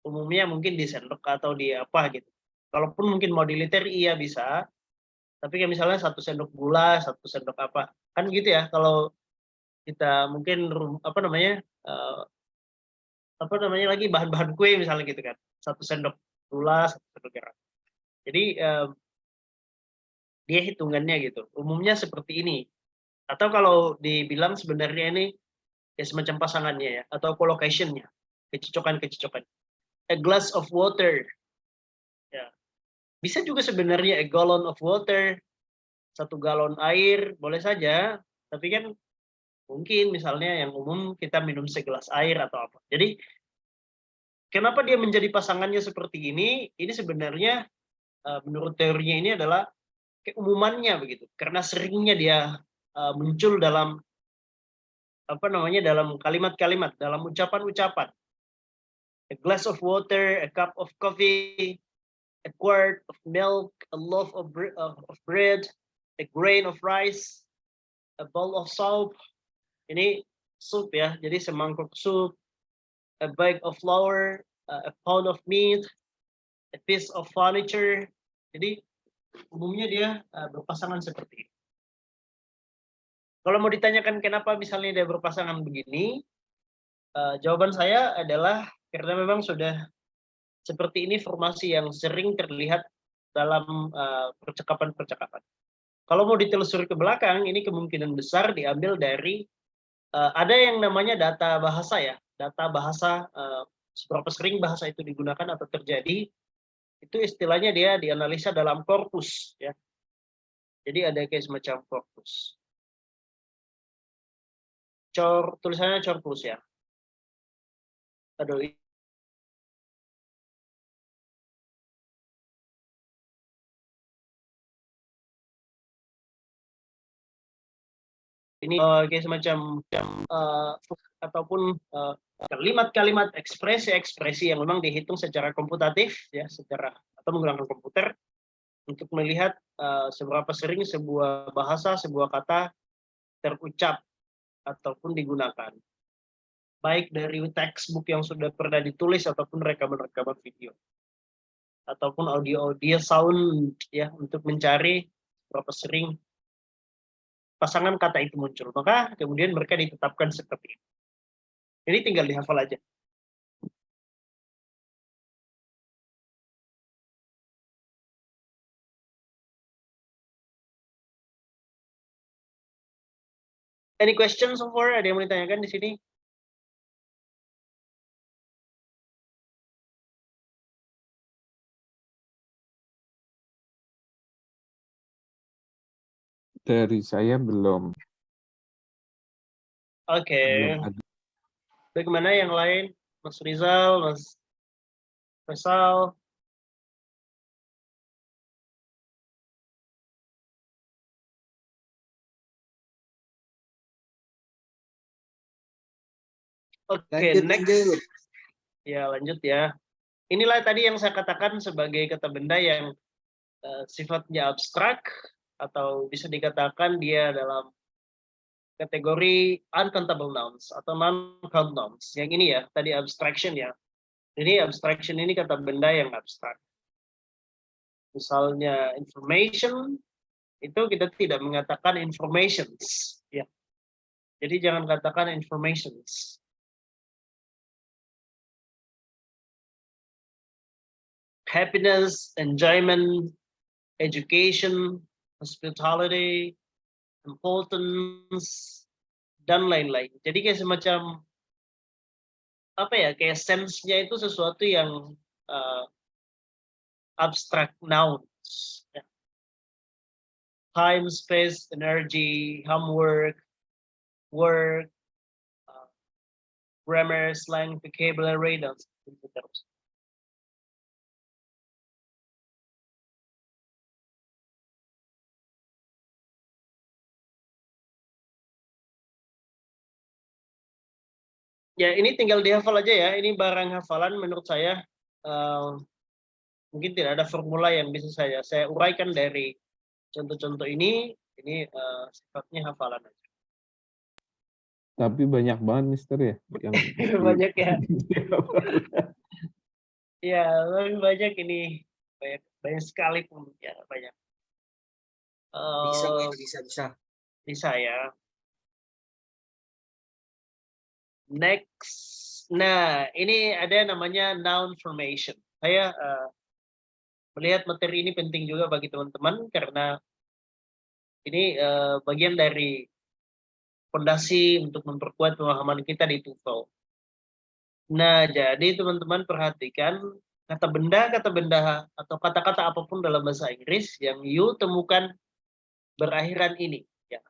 umumnya mungkin di sendok atau di apa gitu. Kalaupun mungkin mau diliter iya bisa, tapi kayak misalnya 1 sendok gula, 1 sendok apa, kan gitu ya. Kalau kita mungkin lagi bahan-bahan kue misalnya gitu kan, 1 sendok gula, 1 sendok garam. Jadi dia hitungannya gitu. Umumnya seperti ini. Atau kalau dibilang sebenarnya ini ya semacam pasangannya ya, atau collocation-nya, kecocokan. A glass of water. Ya. Bisa juga sebenarnya a gallon of water, 1 galon air, boleh saja. Tapi kan mungkin misalnya yang umum kita minum segelas air atau apa. Jadi kenapa dia menjadi pasangannya seperti ini? Ini sebenarnya menurut teorinya ini adalah keumumannya begitu. Karena seringnya dia muncul dalam dalam kalimat-kalimat, dalam ucapan-ucapan. A glass of water, a cup of coffee, a quart of milk, a loaf of bread, a grain of rice, a bowl of soup. Ini sup ya, jadi semangkuk sup, a bag of flour, a pound of meat, a piece of furniture. Jadi umumnya dia berpasangan seperti ini. Kalau mau ditanyakan kenapa misalnya dia berpasangan begini, jawaban saya adalah karena memang sudah seperti ini formasi yang sering terlihat dalam percakapan-percakapan. Kalau mau ditelusuri ke belakang, ini kemungkinan besar diambil dari ada yang namanya data bahasa ya, data bahasa, seberapa sering bahasa itu digunakan atau terjadi, itu istilahnya dia dianalisa dalam korpus ya. Jadi ada kayak semacam korpus. Tulisannya corpus ya. Aduh, ini kayak semacam ataupun kalimat-kalimat, ekspresi-ekspresi yang memang dihitung secara komputatif ya, atau menggunakan komputer untuk melihat seberapa sering sebuah bahasa, sebuah kata terucap ataupun digunakan. Baik dari textbook yang sudah pernah ditulis ataupun rekaman-rekaman video. Ataupun audio sound ya, untuk mencari berapa sering pasangan kata itu muncul. Maka kemudian mereka ditetapkan seperti itu. Ini tinggal dihafal aja. Any questions so far? Ada yang mau ditanyakan di sini? Dari saya belum. Oke. Belum ada. Bagaimana yang lain? Mas Rizal, Mas Faisal. Oke, next. Lanjut. Ya, lanjut ya. Inilah tadi yang saya katakan sebagai kata benda yang sifatnya abstrak atau bisa dikatakan dia dalam kategori uncountable nouns atau non-count nouns. Yang ini ya, tadi abstraction ya. Ini abstraction ini kata benda yang abstrak. Misalnya information, itu kita tidak mengatakan informations. Ya. Jadi jangan katakan informations. Happiness, enjoyment, education, hospitality, importance, dan lain-lain. Jadi kayak semacam apa ya, kayak sense-nya itu sesuatu yang abstract nouns. Ya. Time, space, energy, homework, work, grammar, slang, vocabulary, dan seterusnya. Ya, ini tinggal dihafal aja ya. Ini barang hafalan menurut saya. Mungkin tidak ada formula yang bisa saya uraikan dari contoh-contoh ini. Ini sifatnya hafalan aja. Tapi banyak banget, Mister ya. Yang banyak ya. Ya, lebih banyak ini. Banyak sekali pun. Ya, banyak. Bisa. Bisa ya. Next. Nah, ini ada namanya noun formation. Saya melihat materi ini penting juga bagi teman-teman karena ini bagian dari fondasi untuk memperkuat pemahaman kita di TOEFL. Nah, jadi teman-teman perhatikan kata benda atau kata-kata apapun dalam bahasa Inggris yang you temukan berakhiran ini, ya.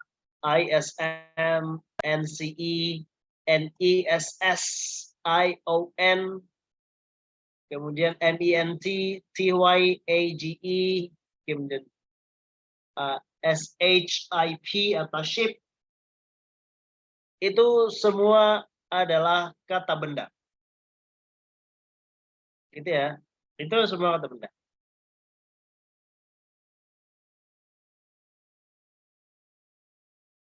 ISM, NCE, NESS, ION, kemudian NENT, TYAGE, kemudian SHIP atau ship, itu semua adalah kata benda. Gitu ya. Itu semua kata benda.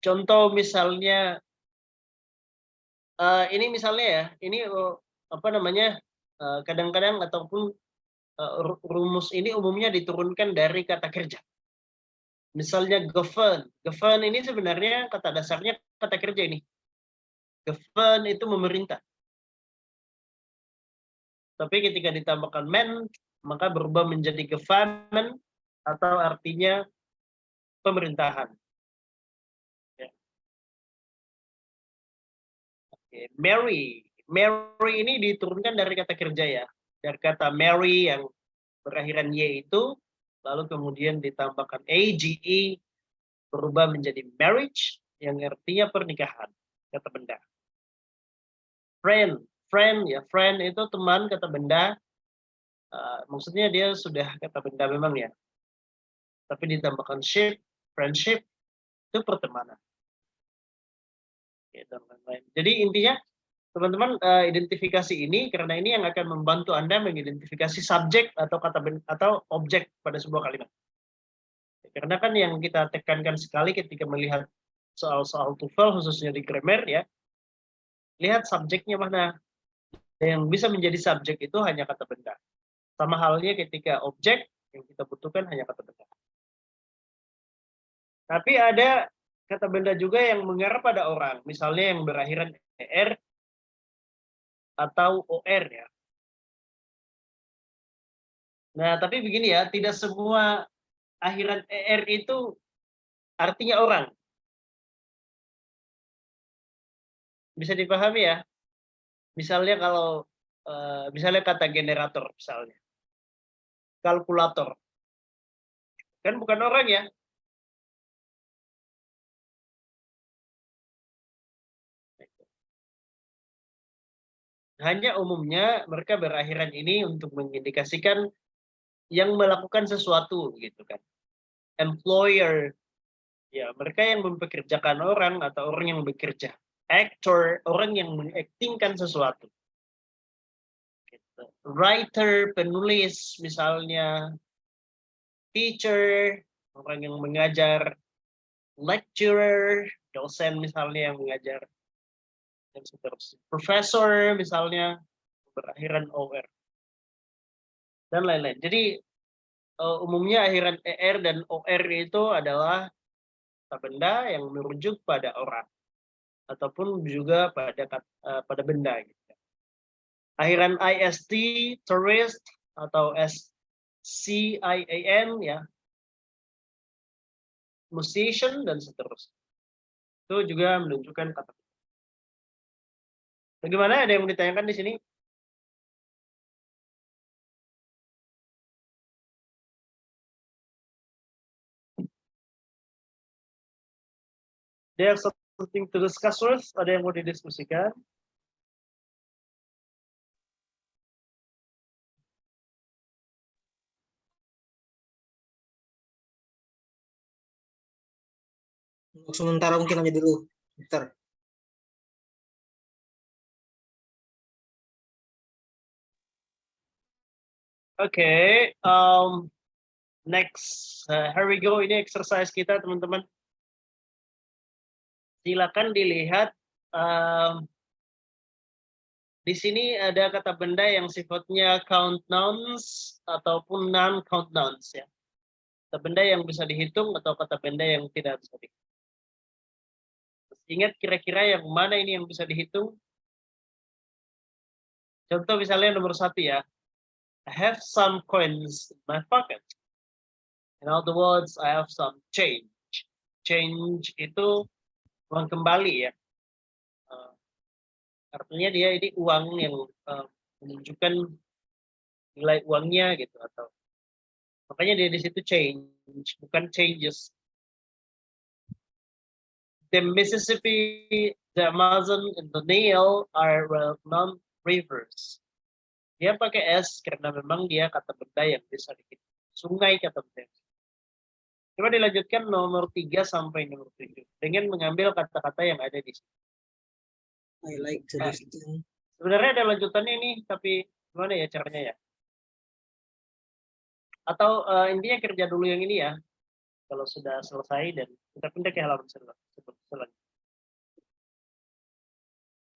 Contoh misalnya, ini misalnya ya, ini apa namanya, kadang-kadang ataupun rumus ini umumnya diturunkan dari kata kerja. Misalnya govern. Govern ini sebenarnya kata dasarnya kata kerja ini. Govern itu memerintah. Tapi ketika ditambahkan man, maka berubah menjadi government atau artinya pemerintahan. Ya. Oke. Marry. Marry ini diturunkan dari kata kerja ya. Dari kata marry yang berakhiran y itu, lalu kemudian ditambahkan age, berubah menjadi marriage yang artinya pernikahan, kata benda. Friend ya, friend itu teman, kata benda. Maksudnya dia sudah kata benda memang ya. Tapi ditambahkan ship, friendship, itu pertemanan. Ya, dan lain-lain. Jadi intinya teman-teman identifikasi ini karena ini yang akan membantu Anda mengidentifikasi subjek atau kata benda atau objek pada sebuah kalimat. Karena kan yang kita tekankan sekali ketika melihat soal-soal TOEFL khususnya di grammar ya, lihat subjeknya mana. Yang bisa menjadi subjek itu hanya kata benda. Sama halnya ketika objek yang kita butuhkan hanya kata benda. Tapi ada kata benda juga yang mengarah pada orang, misalnya yang berakhiran er atau or ya. Nah, tapi begini ya, tidak semua akhiran er itu artinya orang. Bisa dipahami ya? Misalnya kalau misalnya kata generator misalnya. Kalkulator. Kan bukan orang ya. Hanya umumnya mereka berakhiran ini untuk mengindikasikan yang melakukan sesuatu gitu kan. Employer, ya mereka yang mempekerjakan orang atau orang yang bekerja. Actor, orang yang mengaktingkan sesuatu. Gitu. Writer, penulis misalnya. Teacher, orang yang mengajar. Lecturer, dosen misalnya yang mengajar. Dan seterusnya. Profesor misalnya berakhiran OR. Dan lain-lain. Jadi umumnya akhiran ER dan OR itu adalah kata benda yang merujuk pada orang ataupun juga pada benda gitu. Akhiran IST, tourist atau SCIAN ya, musician dan seterusnya. Itu juga menunjukkan kata benda. Bagaimana, ada yang mau ditanyakan di sini? There's something to discuss with? Ada yang mau didiskusikan? Untuk sementara mungkin aja dulu, Mister. Oke, next, here we go. Ini exercise kita teman-teman. Silakan dilihat. Di sini ada kata benda yang sifatnya count nouns ataupun non-count nouns ya. Kata benda yang bisa dihitung atau kata benda yang tidak bisa dihitung. Ingat kira-kira yang mana ini yang bisa dihitung, Contoh misalnya nomor 1 ya. I have some coins in my pocket. In other words, I have some change. Change itu uang kembali ya. Artinya dia ini uang yang menunjukkan nilai uangnya gitu, atau makanya dia di situ change, bukan changes. The Mississippi, the Amazon, and the Nile are well-known rivers. Dia pakai S karena memang dia kata benda yang bisa dikit. Sungai kata benda. Coba dilanjutkan nomor 3 sampai nomor 7 dengan mengambil kata-kata yang ada di sini. I like to listen. Sebenarnya ada lanjutannya ini, tapi gimana ya caranya ya? Atau intinya kerja dulu yang ini ya. Kalau sudah selesai dan kita pindah ke halaman selanjutnya.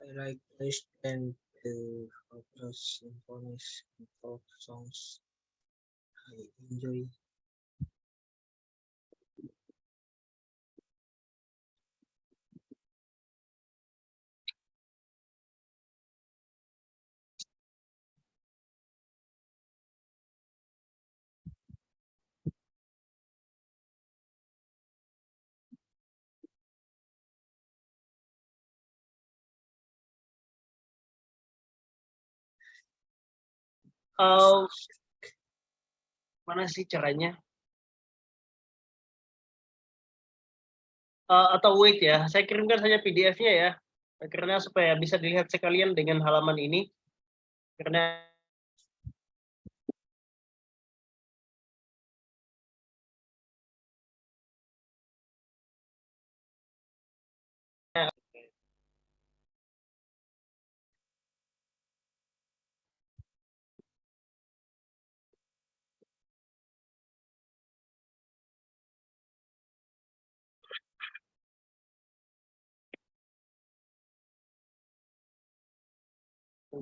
I like to listen to opera, symphonies, and folk songs. I enjoy. Mana sih caranya? Atau wait ya, saya kirimkan saja PDF-nya ya, karena supaya bisa dilihat sekalian dengan halaman ini. Karena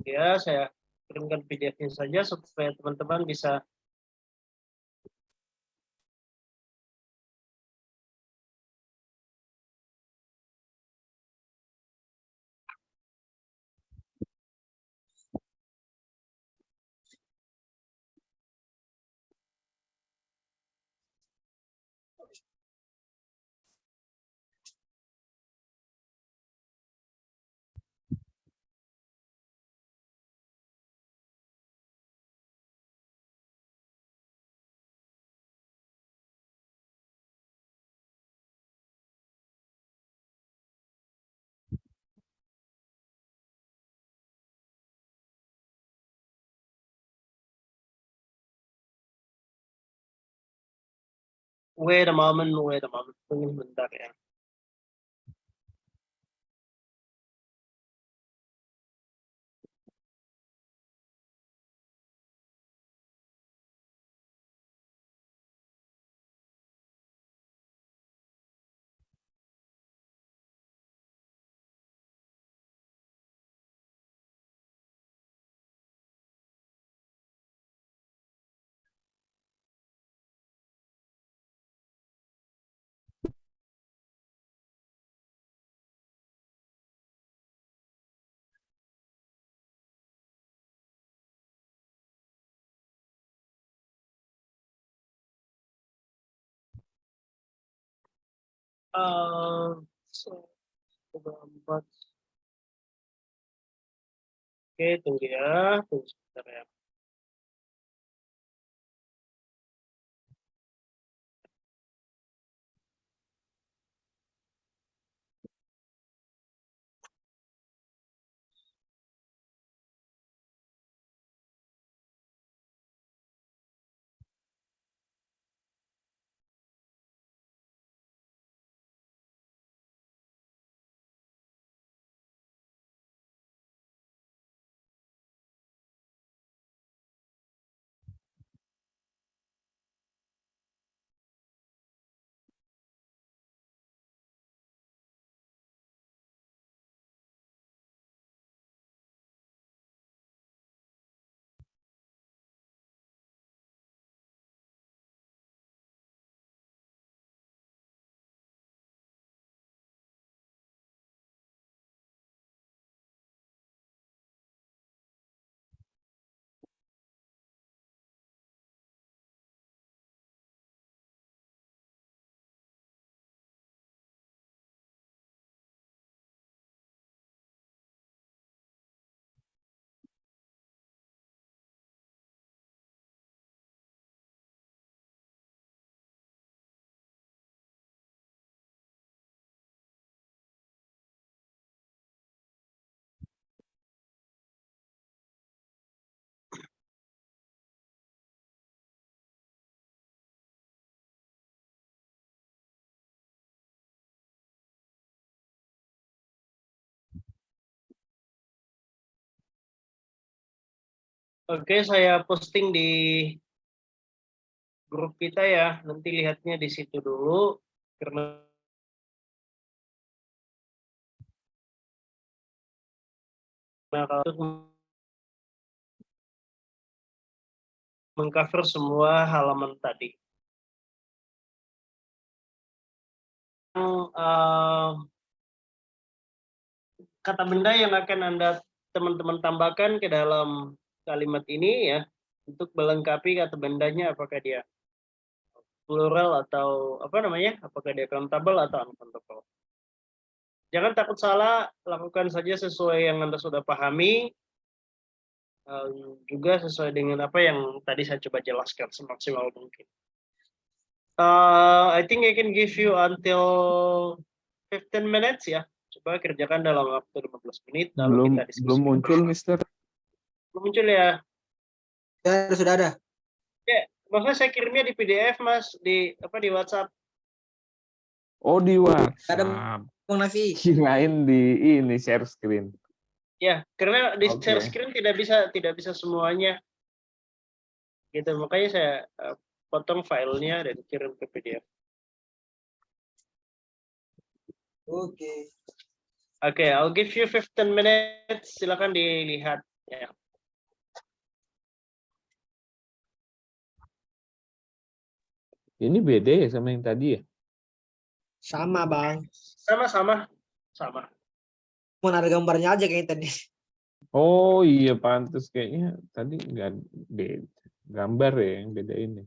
ya saya kirimkan PDF-nya saja supaya teman-teman bisa wait a moment. Tunggu bentar ya. So, oke, tunggu ya, tunggu sebentar ya. Oke, saya posting di grup kita ya. Nanti lihatnya di situ dulu. Karena untuk mengcover semua halaman tadi. Kata benda yang akan teman-teman tambahkan ke dalam kalimat ini ya, untuk melengkapi kata bendanya, apakah dia plural atau apa namanya, apakah dia countable atau uncountable. Jangan takut salah, lakukan saja sesuai yang Anda sudah pahami, juga sesuai dengan apa yang tadi saya coba jelaskan semaksimal mungkin. I think I can give you until 15 minutes ya. Coba kerjakan dalam waktu 15 menit, lalu kita diskusi. Belum muncul, Mister. Belum muncul ya? Sudah ada. Ya, maksudnya saya kirimnya di PDF, Mas, di WhatsApp. Oh, di Ada WhatsApp. Bang Nafi. Kirain di ini share screen. Ya, karena di share Oke. screen tidak bisa semuanya. Gitu, makanya saya potong filenya dan kirim ke PDF. Oke. Oke, I'll give you 15 minutes. Silakan dilihat ya. Ini beda ya sama yang tadi ya? Sama, Bang. Sama. Cuma ada gambarnya aja kayaknya tadi. Oh iya, pantas kayaknya tadi nggak beda. Gambar ya yang beda ini.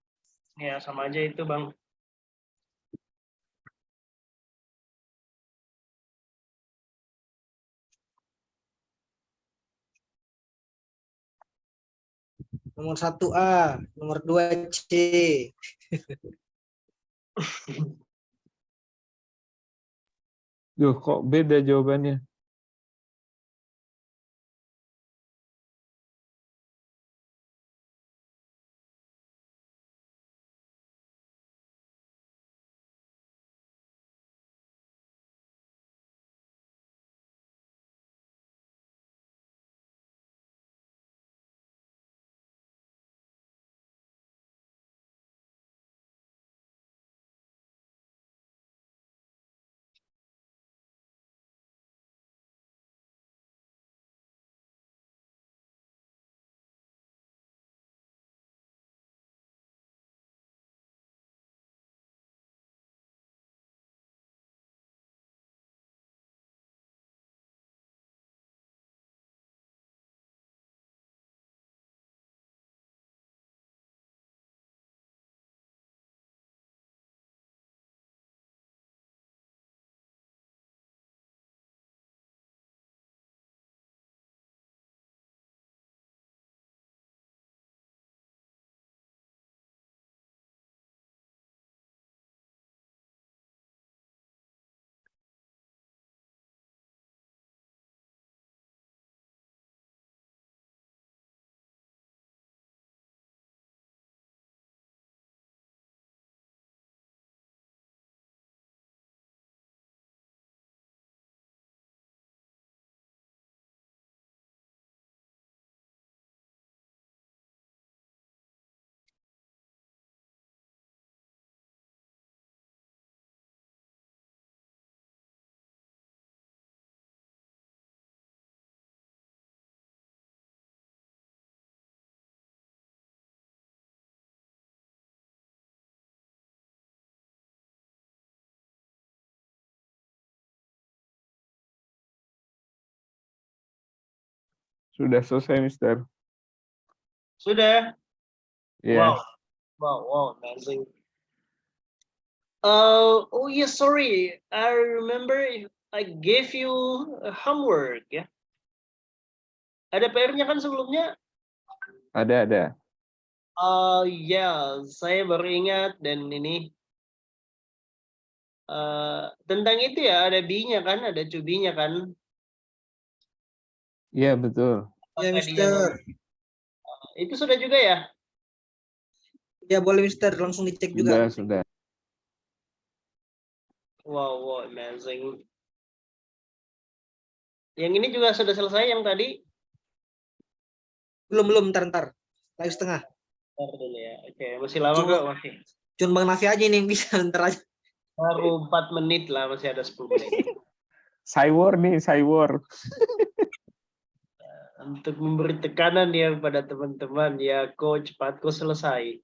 Ya, sama aja itu, Bang. Nomor 1A, nomor 2C. Duh, kok beda jawabannya? Sudah selesai, Mister. Sudah. Ya. Wow, amazing. Oh yeah, sorry. I remember I gave you a homework ya. Ada PR-nya kan sebelumnya? Ada. Ya, saya baru ingat dan ini tentang itu ya, ada B-nya kan, ada cubinya kan. Iya, betul. Ya, Apakah dia Mister. itu sudah juga ya? Ya, boleh, Mister. Langsung dicek juga. Sudah. Wow, amazing. Yang ini juga sudah selesai yang tadi? Belum, ntar. Lagi setengah. Ntar dulu ya. Oke, masih lama Cuma- kok, masih. Cuma Bang Nafi aja nih yang bisa ntar aja. Baru 4 menit lah, masih ada 10 menit. Cywar nih, Cywar. Untuk memberi tekanan ya pada teman-teman, ya coach, cepat kok selesai.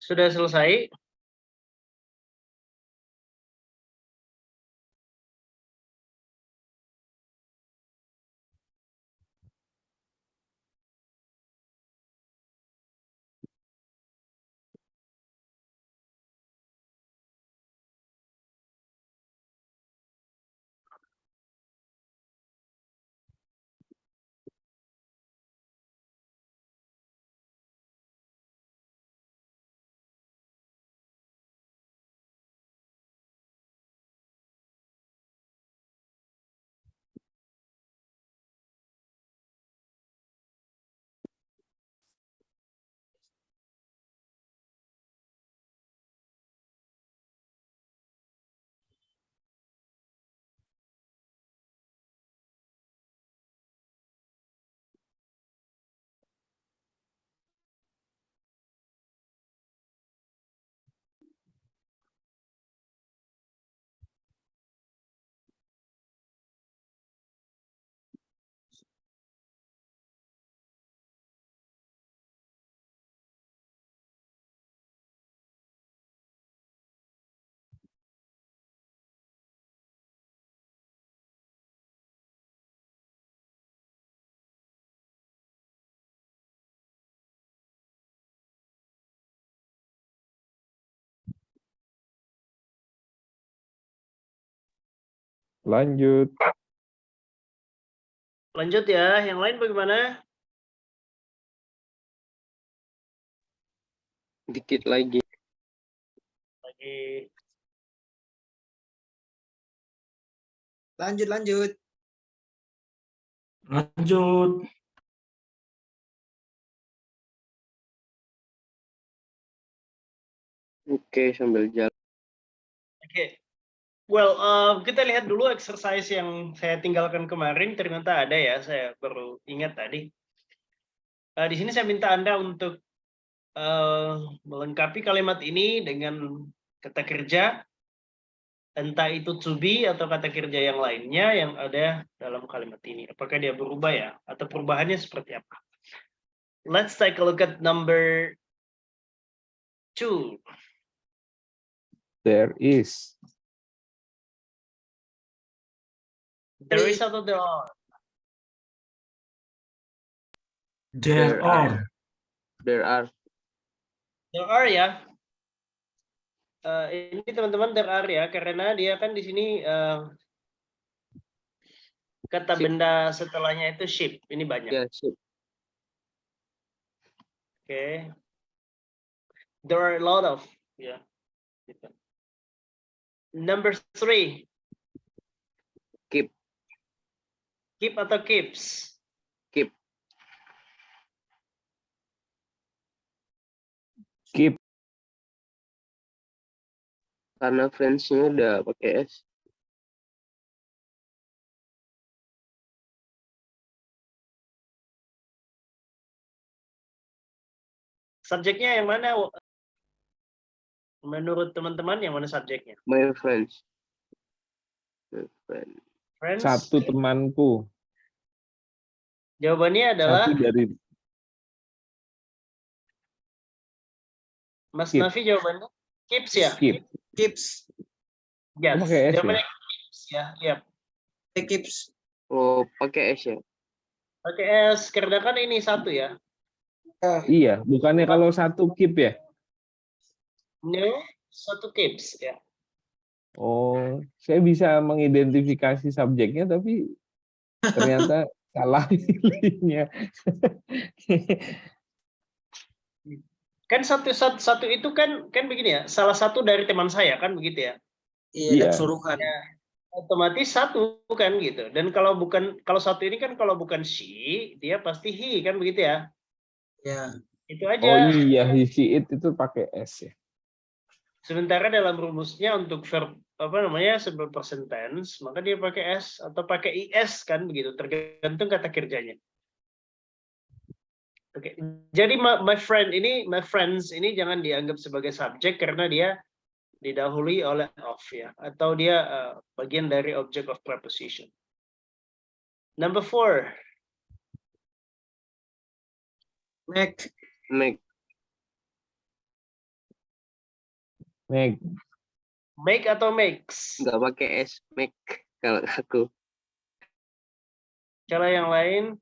Sudah selesai? Lanjut. Lanjut ya, yang lain bagaimana? Dikit lagi. Lagi. Lanjut, lanjut. Lanjut. Oke, sambil jalan. Oke. Well, kita lihat dulu exercise yang saya tinggalkan kemarin. Ternyata ada ya, saya baru ingat tadi. Di sini saya minta Anda untuk melengkapi kalimat ini dengan kata kerja, entah itu to be atau kata kerja yang lainnya yang ada dalam kalimat ini. Apakah dia berubah ya? Atau perubahannya seperti apa? Let's take a look at number 2. There is. There is atau there are? There are. There are. There are ya. Ini teman-teman there are ya, karena dia kan di sini kata Ship. benda setelahnya itu ship. Ini banyak. Ya, sip. Oke. There are a lot of. Ya. Gitu. Number 3. Keep. Keep atau keeps? Keep. Keep. Karena friends-nya udah pakai S. Subjeknya yang mana? Menurut teman-teman yang mana subjeknya? My friends. My friend. Friends? Satu temanku. Jawabannya adalah Satu dari Mas keep. Nafi jawabannya keeps ya? Keep. Keeps. Yes. Oh, pakai S ya? Jawabannya keeps ya. Yep. Keeps. Oh, pakai S ya? Pakai S karena kan ini satu ya. Iya, bukannya kalau satu keep ya? No, satu keeps ya. Oh, saya bisa mengidentifikasi subjeknya, tapi ternyata salah pilihnya. Kan satu itu kan begini ya. Salah satu dari teman saya kan begitu ya. Iya, Iya. dan keseluruhan. Otomatis satu kan gitu. Dan kalau satu ini kan kalau bukan she, dia pasti he kan begitu ya. Ya. Itu aja. Oh iya, he, she, it itu pakai S ya. Sementara dalam rumusnya untuk verb simple present tense, maka dia pakai S atau pakai IS kan begitu, tergantung kata kerjanya. Oke. Jadi my friends ini jangan dianggap sebagai subjek karena dia didahului oleh of ya, atau dia bagian dari object of preposition. Number 4. Make. Make. Make. Make atau makes? Nggak pakai S. Make kalau aku. Cara yang lain,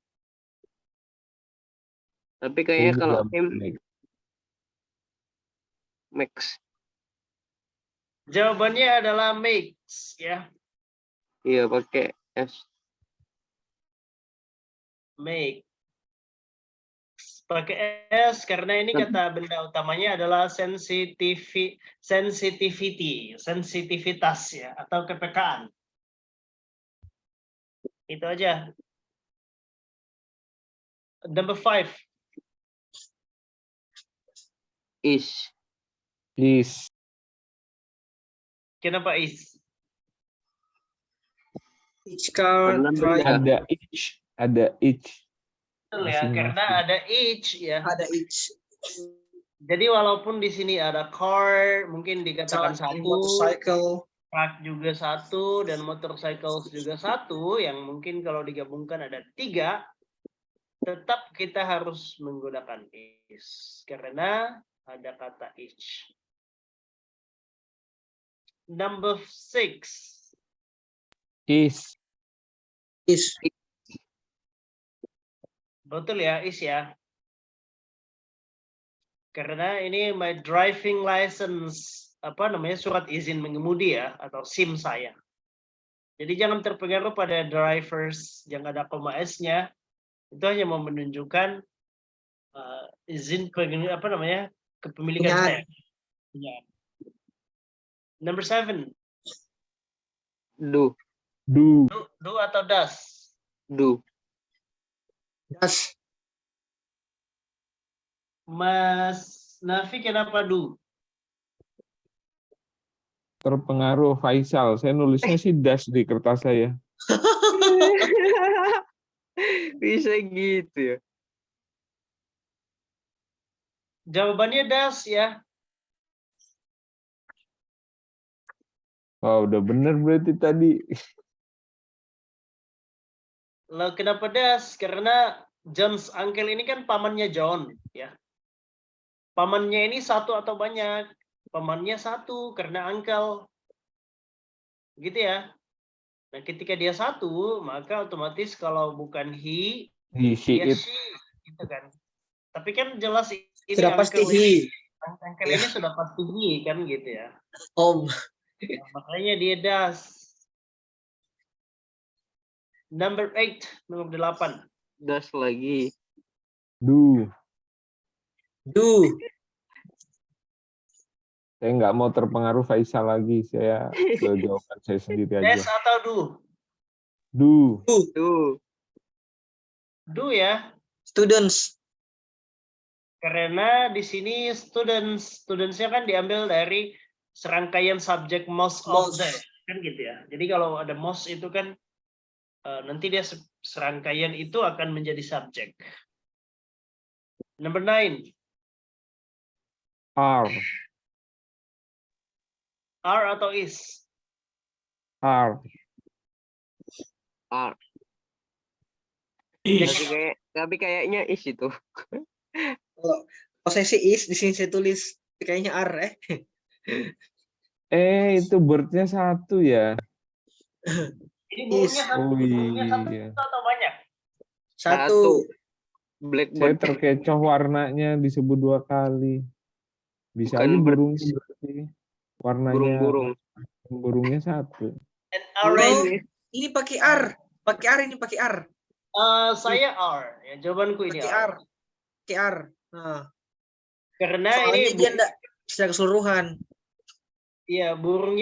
Tapi Saya kayaknya juga kalau him make. Max. jawabannya adalah makes ya. Iya pakai S. Make. Pakai S karena ini kata benda utamanya adalah sensitivitas ya atau kepekaan. Itu aja. Number 5. Is. Is. Kenapa is? Each car Karena drive benda. Ada each. Betul ya, Masing-masing. karena ada each ya. ada each. Jadi walaupun di sini ada car, mungkin dikatakan satu, Motorcycle. truck juga satu, dan motorcycles juga satu, yang mungkin kalau digabungkan ada 3, tetap kita harus menggunakan is karena ada kata each. Number 6. Is. Is. Betul ya, is ya. Karena ini my driving license, surat izin mengemudi ya, atau SIM saya. Jadi jangan terpengaruh pada drivers yang ada koma S-nya. Itu hanya mau menunjukkan izin kepemilikan Punyaan. saya. Punyaan. Number 7. Do. Do atau does? Do. Das. Mas Nafi kenapa do? Terpengaruh Faisal. Saya nulisnya sih das di kertas saya. Bisa gitu ya. Jawabannya does ya. Wah, udah bener berarti tadi. Lalu kenapa does? Karena John's uncle ini kan pamannya John ya. Pamannya ini satu atau banyak? Pamannya satu karena uncle. Gitu ya. Nah, ketika dia satu, maka otomatis kalau bukan he, She, dia it. she, gitu kan. Tapi kan jelas ini Sudah pasti uncle he. uncle ini sudah pasti he kan gitu ya. Om. Nah, makanya dia does. Number 8, nomor 8. Das lagi. Do. Do. Saya nggak mau terpengaruh Faisal lagi. Saya ke jawaban saya sendiri Does aja. atau do? Do. Do. Do ya. Students. Karena di sini studentsnya kan diambil dari serangkaian subjek most of Most. the kan gitu ya. Jadi kalau ada most itu kan nanti dia serangkaian itu akan menjadi subjek. Number 9. Are. Are atau is? Are. Are. Is. Tapi kayaknya is itu. Kalau posisi is di sini saya tulis kayaknya are Itu bird-nya satu ya. Ini burungnya satu, Oh burungnya satu iya. atau banyak? Satu. Saya Blackbird. terkecoh warnanya disebut 2 kali. Bisa Bukan aja bird. burungnya berarti. Warnanya Burung-burung. burungnya satu. And Oh, orange. ini pakai are. Pakai are ini pakai are. Saya are. Ya, jawabanku ini Pakai are. are. Pakai are. Nah, Karena soalnya ini dia enggak secara keseluruhan iya burung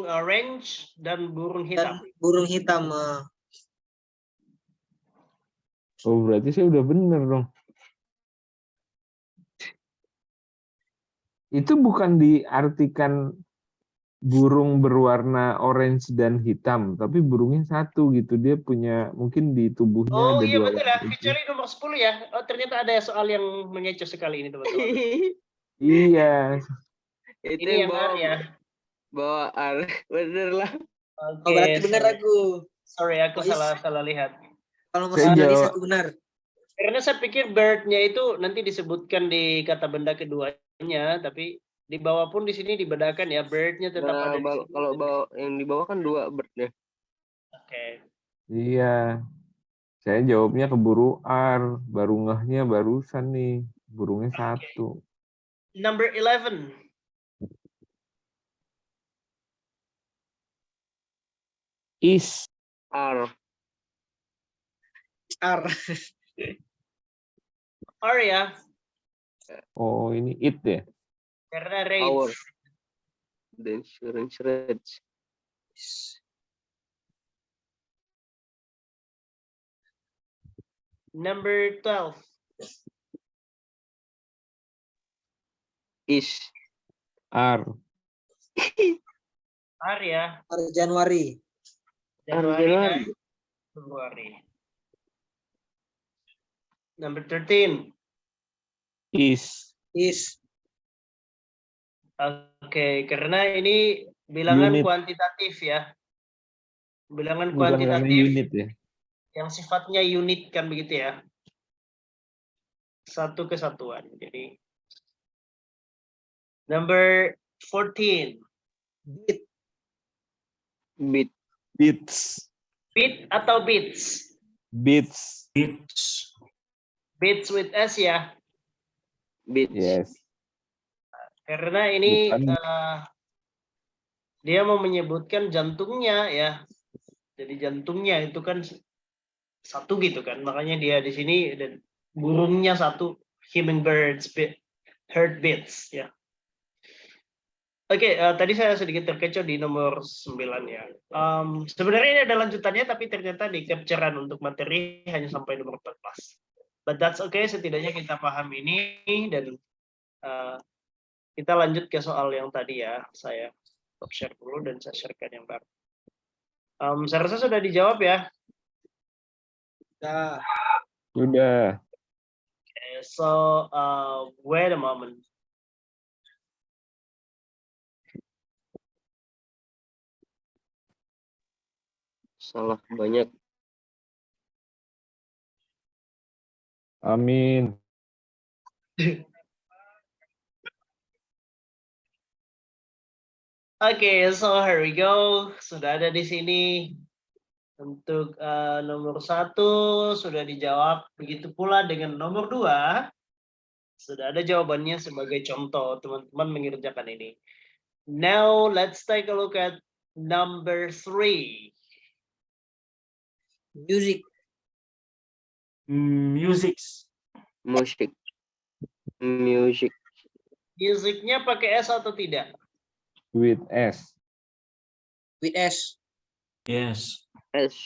orange dan burung hitam. dan burung hitam. Oh berarti saya udah bener dong. Itu bukan diartikan burung berwarna orange dan hitam, tapi burungnya satu gitu. Dia punya mungkin di tubuhnya Oh ada iya 2 betul ya, warna itu. kecuali nomor 10 ya. Oh ternyata ada soal yang mengecoh sekali ini teman-teman. Iya. Itu Ini yang bawa, are ya. bawa are. Bener lah. Oh, berarti benar sorry. aku. Sorry, aku Oh, is. salah lihat. Kalau Saya masih jawab. aku benar. Karena saya pikir bird-nya itu nanti disebutkan di kata benda keduanya, tapi Di bawah pun di sini dibedakan ya, bird-nya tetap Nah, ada di sini. kalau bawah yang di bawah kan 2 bird ya. Oke. Iya. Saya jawabnya keburu R, baru ngehnya barusan nih. Burungnya satu. Number 11. Is. R. R. R ya, Oh, ini it ya? karena Our. rage. The insurance rates. Number 12. Is. R. R ya, R Januari. Januari dan Januari. Februari. Number 13. Is. Is. Oke, karena ini bilangan Unit. kuantitatif ya. Bilangan Bukan karena kuantitatif unit ya? yang sifatnya unit kan begitu ya. Satu kesatuan. Jadi number 14. Bit. Bit. Bits. Bit atau bits? Bits. It's Bits with S ya. Bit. Yes. Karena ini Bukan. dia mau menyebutkan jantungnya ya. Jadi jantungnya itu kan satu gitu kan. Makanya dia di sini dan burungnya satu, hummingbirds, heartbeats ya. Oke, tadi saya sedikit terkecoh di nomor 9 ya. Sebenarnya ini ada lanjutannya tapi ternyata di capturean untuk materi hanya sampai nomor 14. But that's okay, setidaknya kita paham ini dan kita lanjut ke soal yang tadi ya. Saya stop share dulu dan saya sharekan yang baru. Saya rasa sudah dijawab ya. Dah. Sudah. Okay, so wait a moment. Salah banyak. Amin. Oke, so here we go. Sudah ada di sini. Untuk nomor 1 sudah dijawab. Begitu pula dengan nomor 2. Sudah ada jawabannya sebagai contoh. Teman-teman mengerjakan ini. Now let's take a look at number 3. Music. music. Musik. Music. Musiknya pakai S atau tidak? With S. With S. Yes. S.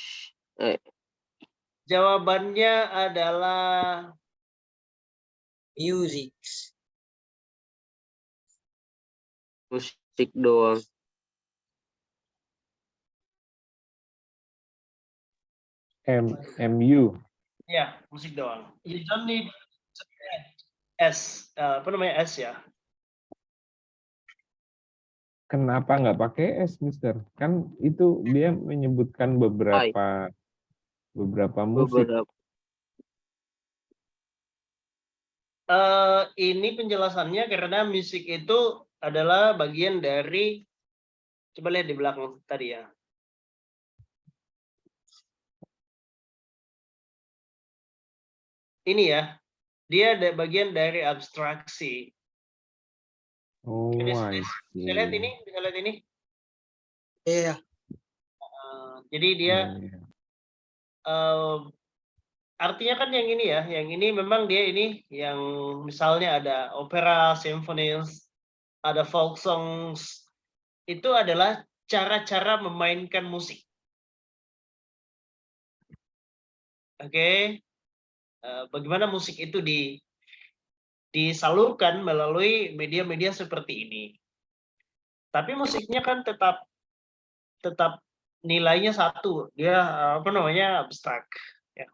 Jawabannya adalah Music. Musik doang. MU. ya musik doang. You don't need S, apa namanya S ya? Kenapa nggak pakai S, Mister? Kan itu dia menyebutkan beberapa musik. Beberapa. Ini penjelasannya karena musik itu adalah bagian dari, coba lihat di belakang tadi ya. Ini ya, dia ada bagian dari abstraksi. Oh, I see. Bisa lihat ini, bisa lihat ini. Iya. Jadi dia Iya. artinya kan yang ini ya, yang ini memang dia ini yang misalnya ada opera, symphonies, ada folk songs, itu adalah cara-cara memainkan musik. Oke. Bagaimana musik itu disalurkan melalui media-media seperti ini. Tapi musiknya kan tetap nilainya satu, dia apa namanya abstrak. Ya.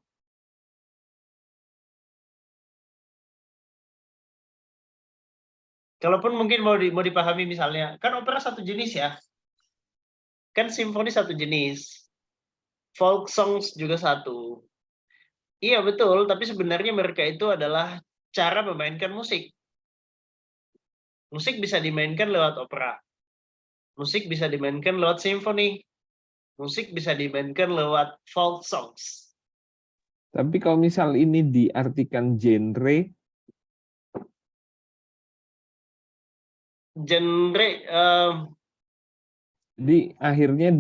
Kalaupun mungkin mau dipahami misalnya, kan opera satu jenis ya, kan simfoni satu jenis, folk songs juga satu. Iya betul, tapi sebenarnya mereka itu adalah cara memainkan musik. Musik bisa dimainkan lewat opera. Musik bisa dimainkan lewat simfoni. Musik bisa dimainkan lewat folk songs. Tapi kalau misal ini diartikan genre, Genre jadi akhirnya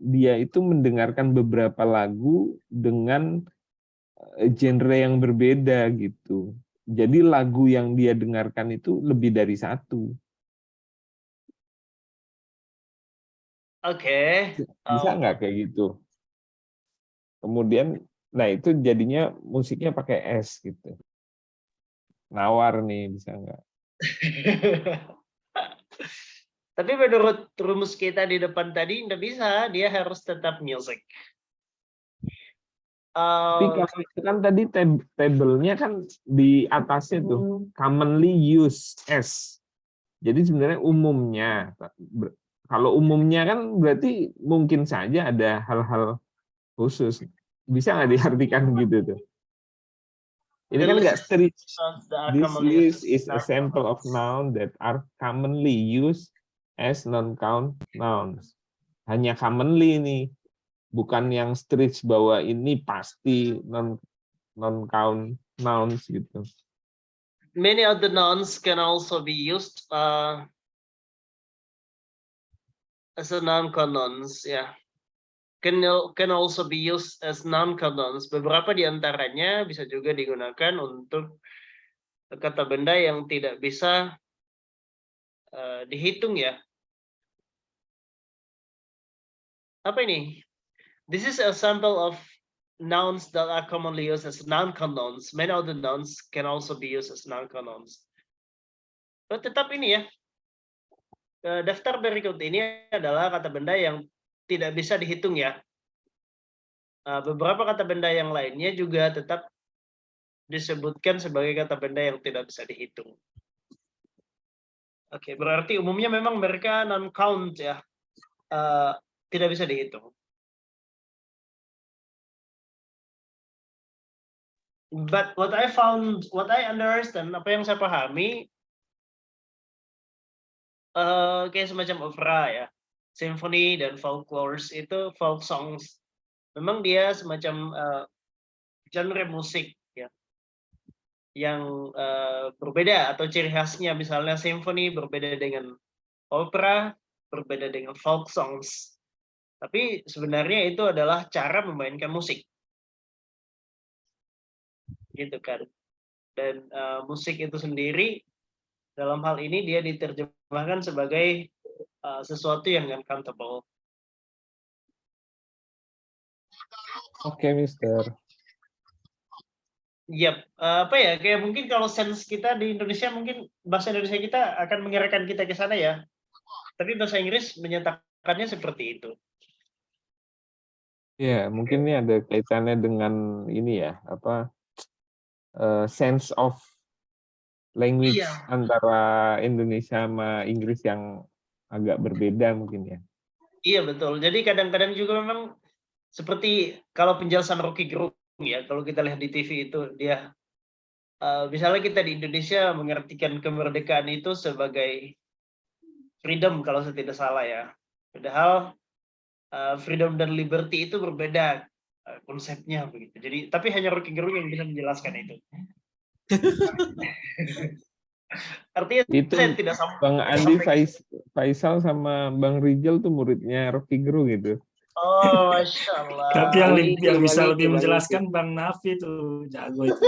dia itu mendengarkan beberapa lagu dengan genre yang berbeda gitu. Jadi lagu yang dia dengarkan itu lebih dari satu. oke. Bisa nggak kayak gitu? Kemudian, nah itu jadinya musiknya pakai S gitu. Nawar nih, bisa nggak? Tapi menurut rumus kita di depan tadi nggak bisa, dia harus tetap music. Tapi kalau itu kan tadi tabelnya kan di atasnya tuh commonly used as. Jadi sebenarnya umumnya. Kalau umumnya kan berarti mungkin saja ada hal-hal khusus. Bisa nggak diartikan gitu tuh? Ini kan nggak strict. This list is a sample of nouns that are commonly used as non-count nouns. Hanya commonly nih. Bukan yang strict bahwa ini pasti non-count nouns gitu. Many of the nouns can also be used as a non-count nouns, ya. Can also be used as non-count nouns. Beberapa di antaranya bisa juga digunakan untuk kata benda yang tidak bisa dihitung, ya. Apa ini? This is a sample of nouns that are commonly used as non-count nouns. Many of the nouns can also be used as non-count nouns. Tetap ini ya. Daftar berikut ini adalah kata benda yang tidak bisa dihitung ya. Beberapa kata benda yang lainnya juga tetap disebutkan sebagai kata benda yang tidak bisa dihitung. Oke, berarti umumnya memang mereka non-count ya. Tidak bisa dihitung. But what I understand, apa yang saya pahami, kayak semacam opera ya, symphony dan folklores itu folk songs. Memang dia semacam genre musik ya, yang berbeda atau ciri khasnya. Misalnya symphony berbeda dengan opera, berbeda dengan folk songs. Tapi sebenarnya itu adalah cara memainkan musik. Gitu kan. Dan musik itu sendiri dalam hal ini dia diterjemahkan sebagai sesuatu yang uncountable. Oke, Mister. Yap, apa ya? Kayak mungkin kalau sense kita di Indonesia, mungkin bahasa Indonesia kita akan mengarahkan kita ke sana ya. Tapi bahasa Inggris menyatakannya seperti itu. Ya, mungkin ini ada kaitannya dengan ini ya, apa sense of language antara Indonesia sama Inggris yang agak berbeda mungkin ya. Iya betul. Jadi kadang-kadang juga memang seperti kalau penjelasan Rocky Gerung ya, kalau kita lihat di TV itu dia misalnya kita di Indonesia mengartikan kemerdekaan itu sebagai freedom kalau saya tidak salah ya. Padahal freedom dan liberty itu berbeda konsepnya begitu. Jadi tapi hanya Rocky Gerung yang bisa menjelaskan itu. Artinya Itu saya tidak Bang Andi Faisal sama Bang Rijal tuh muridnya Rocky Gerung gitu. Oh, Masya Allah. Tapi yang bisa lebih menjelaskan Bang Nafi tuh jago itu.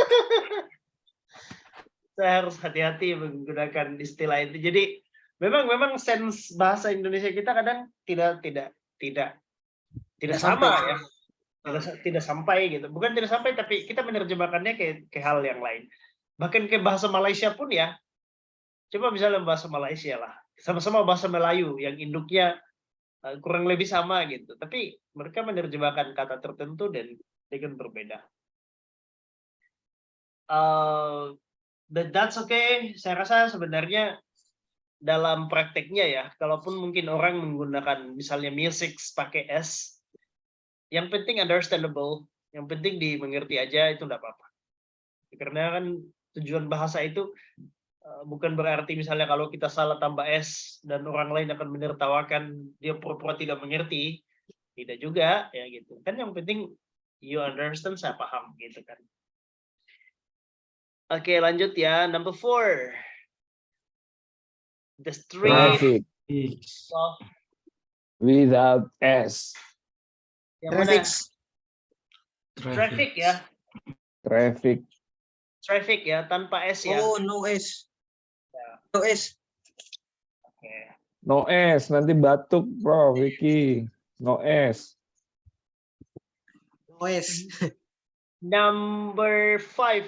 Saya harus hati-hati menggunakan istilah itu. Jadi memang sense bahasa Indonesia kita kadang tidak sama ya. Tidak sampai gitu. Bukan tidak sampai tapi kita menerjemahkannya ke hal yang lain. Bahkan ke bahasa Malaysia pun ya. Coba misalnya bahasa Malaysia lah. Sama-sama bahasa Melayu yang induknya kurang lebih sama gitu. Tapi mereka menerjemahkan kata tertentu dan dengan berbeda. That's okay. Saya rasa sebenarnya dalam prakteknya ya, kalaupun mungkin orang menggunakan misalnya music pakai S, yang penting understandable, yang penting dimengerti aja itu enggak apa-apa. Karena kan tujuan bahasa itu bukan berarti misalnya kalau kita salah tambah S dan orang lain akan menertawakan dia pura-pura tidak mengerti, tidak juga ya gitu kan. Yang penting you understand, saya paham gitu kan. Oke, lanjut ya. Number 4. The street Traffic of without S. yang mana? Traffic. Traffic ya. Traffic. Traffic ya, tanpa S ya. Oh, no S. No S. Oke. No S, nanti batuk, Bro, Vicky. No S. No S. Number 5.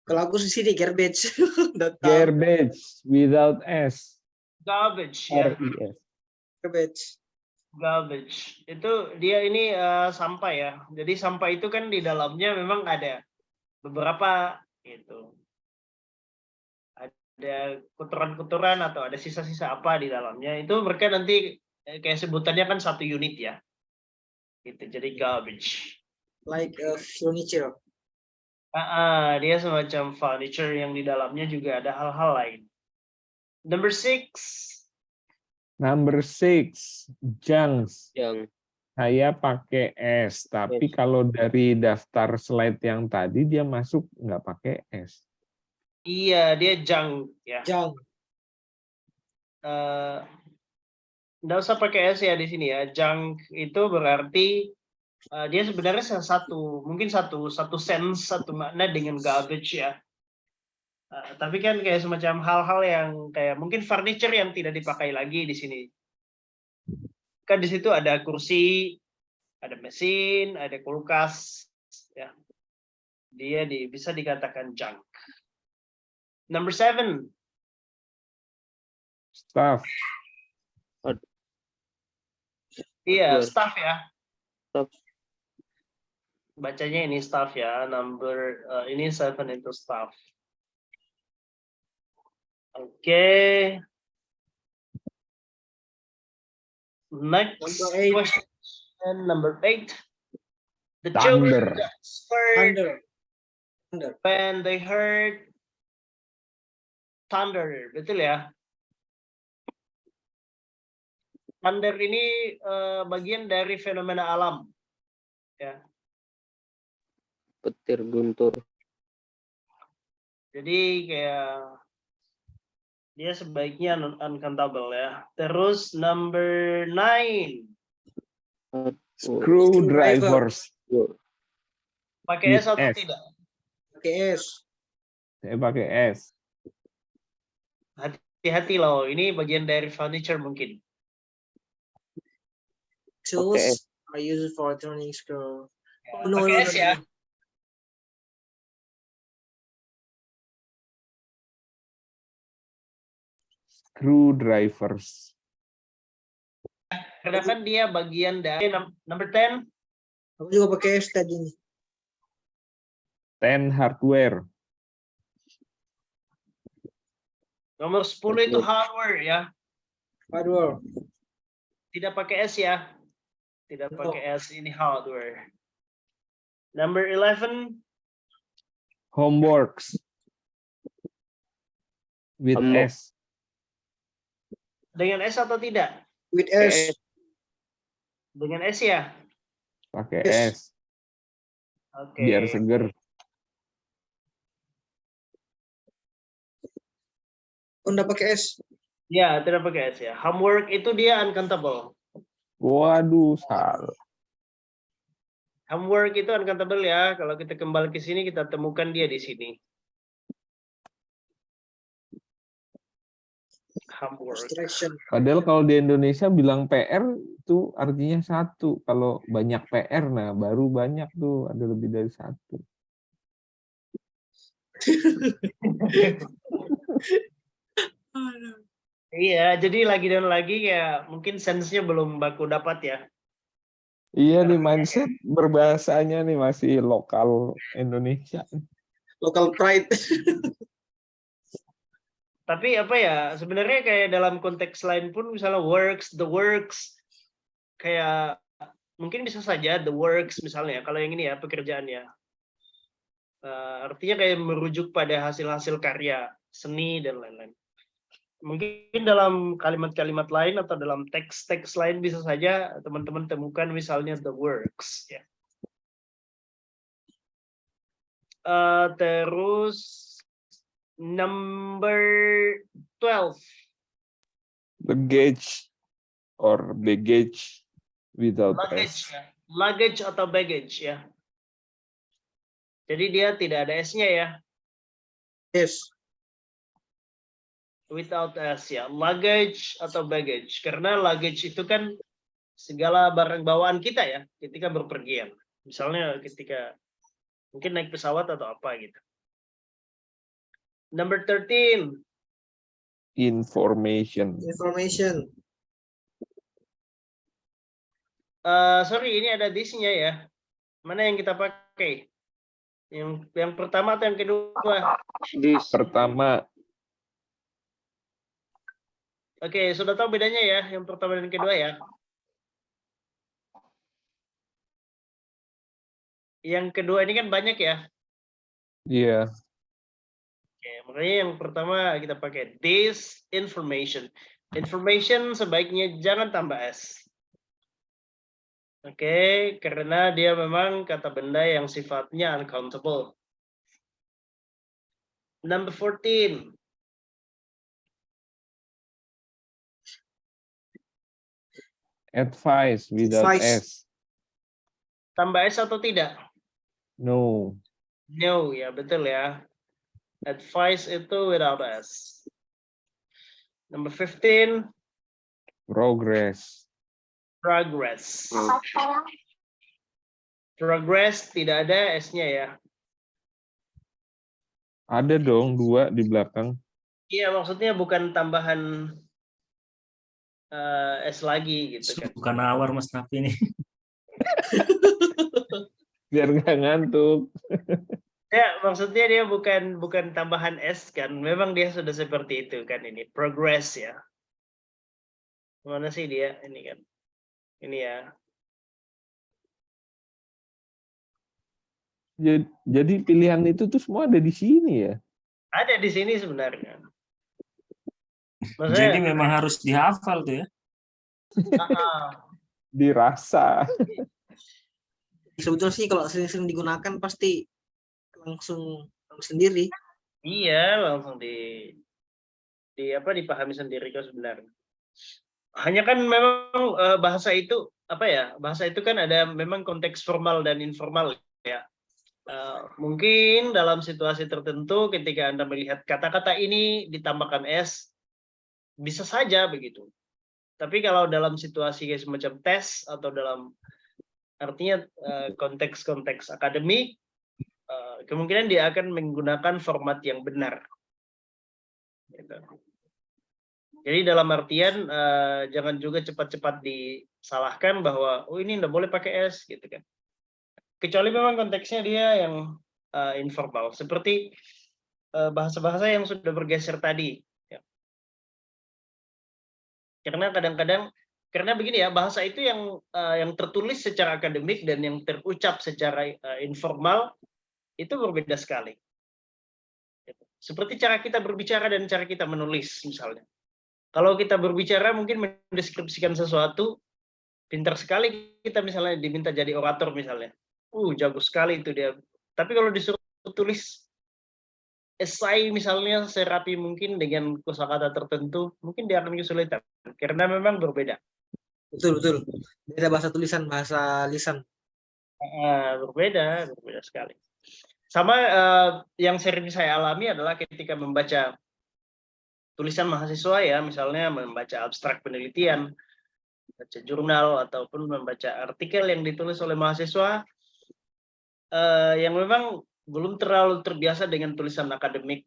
Kalau aku di sini garbage. Udah tahu. Garbage without S. Garbage ya. R-I-S. Garbage. Garbage. Itu dia ini sampah ya. Jadi sampah itu kan di dalamnya memang ada beberapa itu. Ada kotoran-kotoran atau ada sisa-sisa apa di dalamnya. Itu mereka nanti kayak sebutannya kan satu unit ya. Gitu. Jadi garbage. Like furniture. Dia semacam furniture yang di dalamnya juga ada hal-hal lain. Number 6. Number 6, junks. Yang Saya pakai S, tapi kalau dari daftar slide yang tadi dia masuk nggak pakai S. Iya, dia junk ya. Junk. Nggak usah pakai S ya di sini ya. Junk itu berarti dia sebenarnya mungkin satu sense, satu makna dengan garbage ya. Tapi kan kayak semacam hal-hal yang kayak mungkin furniture yang tidak dipakai lagi di sini. Kan di situ ada kursi, ada mesin, ada kulkas, ya. Dia bisa dikatakan junk. Number 7. Stuff. Iya, Hardware. staff ya. Staff. Bacanya ini staff ya. Ini 7 itu staff. Oke. Next Number 8. question, number 8. The Thunder. children heard Thunder. when they heard thunder, betul ya? Thunder ini bagian dari fenomena alam, ya. petir guntur. Jadi kayak dia sebaiknya uncountable ya. Terus number 9. Screwdrivers. Pakai S With atau S. tidak? Pakai S. Saya pakai S. Hati-hati loh, ini bagian dari furniture mungkin. Tools Pakai S. are used for turning screw. Ya, No, pakai no, S no, ya. no. Screwdrivers. Karena kan dia bagian dari number 10. Aku juga pakai S tadi nih. 10 hardware. Nomor 10 itu hardware ya. Hardware. Tidak pakai S ya. Tidak No. pakai S, ini hardware. Number 11. Homeworks. With Homework. S. Dengan S atau tidak? With Pakai S. S. Dengan S ya. Pakai Yes. S. Oke. Biar seger. Udah pakai S. Ya, tidak pakai S ya. Homework itu dia uncountable. Waduh, salah. Homework itu uncountable ya. Kalau kita kembali ke sini kita temukan dia di sini. Homework. Distraction. Padahal kalau di Indonesia bilang PR itu artinya satu. Kalau banyak PR, nah baru banyak tuh. Ada lebih dari satu. Iya, jadi lagi dan lagi ya mungkin sense-nya belum baku dapat ya. Iya nih mindset berbahasanya nih masih lokal Indonesia. Local pride. Tapi apa ya, sebenarnya kayak dalam konteks lain pun misalnya works, the works, kayak mungkin bisa saja the works misalnya, kalau yang ini ya pekerjaannya. Artinya kayak merujuk pada hasil-hasil karya seni dan lain-lain. Mungkin dalam kalimat-kalimat lain atau dalam teks-teks lain bisa saja teman-teman temukan misalnya the works ya. Terus number 12. Luggage or baggage without Luggage S. ya. Luggage atau baggage ya. Jadi dia tidak ada S-nya ya. Yes. Without S ya. Luggage atau baggage. Karena luggage itu kan segala barang bawaan kita ya ketika berpergian. Misalnya ketika mungkin naik pesawat atau apa gitu. Number 13. Information. Information. Sorry, ini ada this-nya ya. Mana yang kita pakai? Yang pertama atau yang kedua? This. Pertama, Oke, sudah tahu bedanya ya, yang pertama dan kedua ya. Yang kedua ini kan banyak ya. iya. Oke, makanya yang pertama kita pakai this information. Information sebaiknya jangan tambah S. Oke, karena dia memang kata benda yang sifatnya uncountable. Number 14. Advice without Advice. S. Tambah S atau tidak? No. No, ya betul ya. Advice itu without S. Number 15. Progress. Progress. Progress tidak ada S-nya ya. Ada dong 2 di belakang. Iya, maksudnya bukan tambahan S lagi gitu kan. Bukan awar Mas Nafi ini. Biar nggak ngantuk. Ya, maksudnya dia bukan tambahan S kan. Memang dia sudah seperti itu kan ini. Progress ya. Mana sih dia? Ini kan. Ini ya. Jadi pilihan itu tuh semua ada di sini ya. Ada di sini sebenarnya. Jadi memang harus dihafal tuh ya. Dirasa. Sebetulnya sih kalau sering-sering digunakan pasti langsung sendiri. Iya, langsung dipahami sendiri kok sebenarnya. Hanya kan memang bahasa itu bahasa itu kan ada memang konteks formal dan informal ya. Mungkin dalam situasi tertentu ketika Anda melihat kata-kata ini ditambahkan S, bisa saja begitu. Tapi kalau dalam situasi kayak semacam tes atau dalam artinya konteks-konteks akademik, kemungkinan dia akan menggunakan format yang benar. Gitu. Jadi dalam artian jangan juga cepat-cepat disalahkan bahwa oh ini nggak boleh pakai S gitu kan. Kecuali memang konteksnya dia yang informal, seperti bahasa-bahasa yang sudah bergeser tadi. Ya. Karena kadang-kadang, karena begini ya, bahasa itu yang tertulis secara akademik dan yang terucap secara informal itu berbeda sekali. Seperti cara kita berbicara dan cara kita menulis misalnya. Kalau kita berbicara mungkin mendeskripsikan sesuatu, pintar sekali kita misalnya diminta jadi orator misalnya. Jago sekali itu dia. Tapi kalau disuruh tulis esai misalnya serapi mungkin dengan kosakata tertentu, mungkin dia akan kesulitan karena memang berbeda. Betul. Beda bahasa tulisan, bahasa lisan. Berbeda sekali. Sama yang sering saya alami adalah ketika membaca tulisan mahasiswa ya, misalnya membaca abstrak penelitian, baca jurnal ataupun membaca artikel yang ditulis oleh mahasiswa yang memang belum terlalu terbiasa dengan tulisan akademik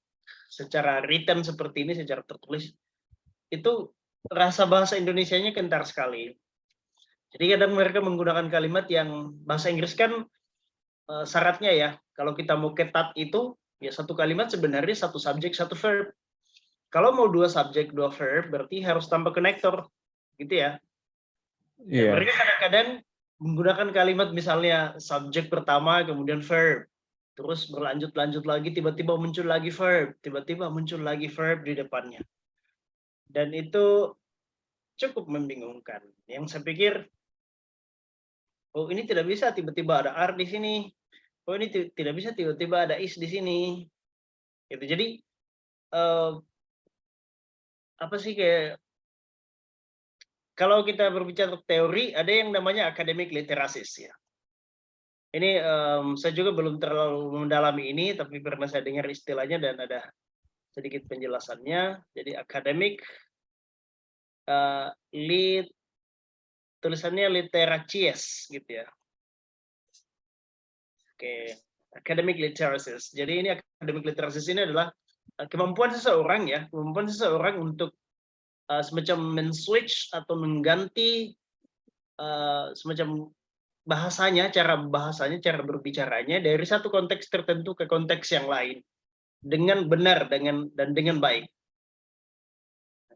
secara written seperti ini, secara tertulis, itu rasa bahasa Indonesianya kental sekali. Jadi kadang mereka menggunakan kalimat yang bahasa Inggris kan syaratnya ya, kalau kita mau ketat itu, ya satu kalimat sebenarnya satu subjek, satu verb. Kalau mau 2 subjek, 2 verb, berarti harus tambah konektor, gitu ya. Iya. Mereka kadang-kadang menggunakan kalimat misalnya subjek pertama kemudian verb, terus berlanjut-lanjut lagi, tiba-tiba muncul lagi verb, tiba-tiba muncul lagi verb di depannya. Dan itu cukup membingungkan. Yang saya pikir, oh ini tidak bisa tiba-tiba ada are di sini. Oh ini tidak bisa tiba-tiba ada is di sini. Gitu. Jadi apa sih kayak kalau kita berbicara teori ada yang namanya academic literacies ya. Ini saya juga belum terlalu mendalami ini, tapi pernah saya dengar istilahnya dan ada sedikit penjelasannya. Jadi academic tulisannya literacies gitu ya. Oke, academic literacies. Jadi ini academic literacies ini adalah kemampuan seseorang ya, kemampuan seseorang untuk semacam men-switch atau mengganti semacam bahasanya, cara cara berbicaranya dari satu konteks tertentu ke konteks yang lain dengan benar dan dengan baik.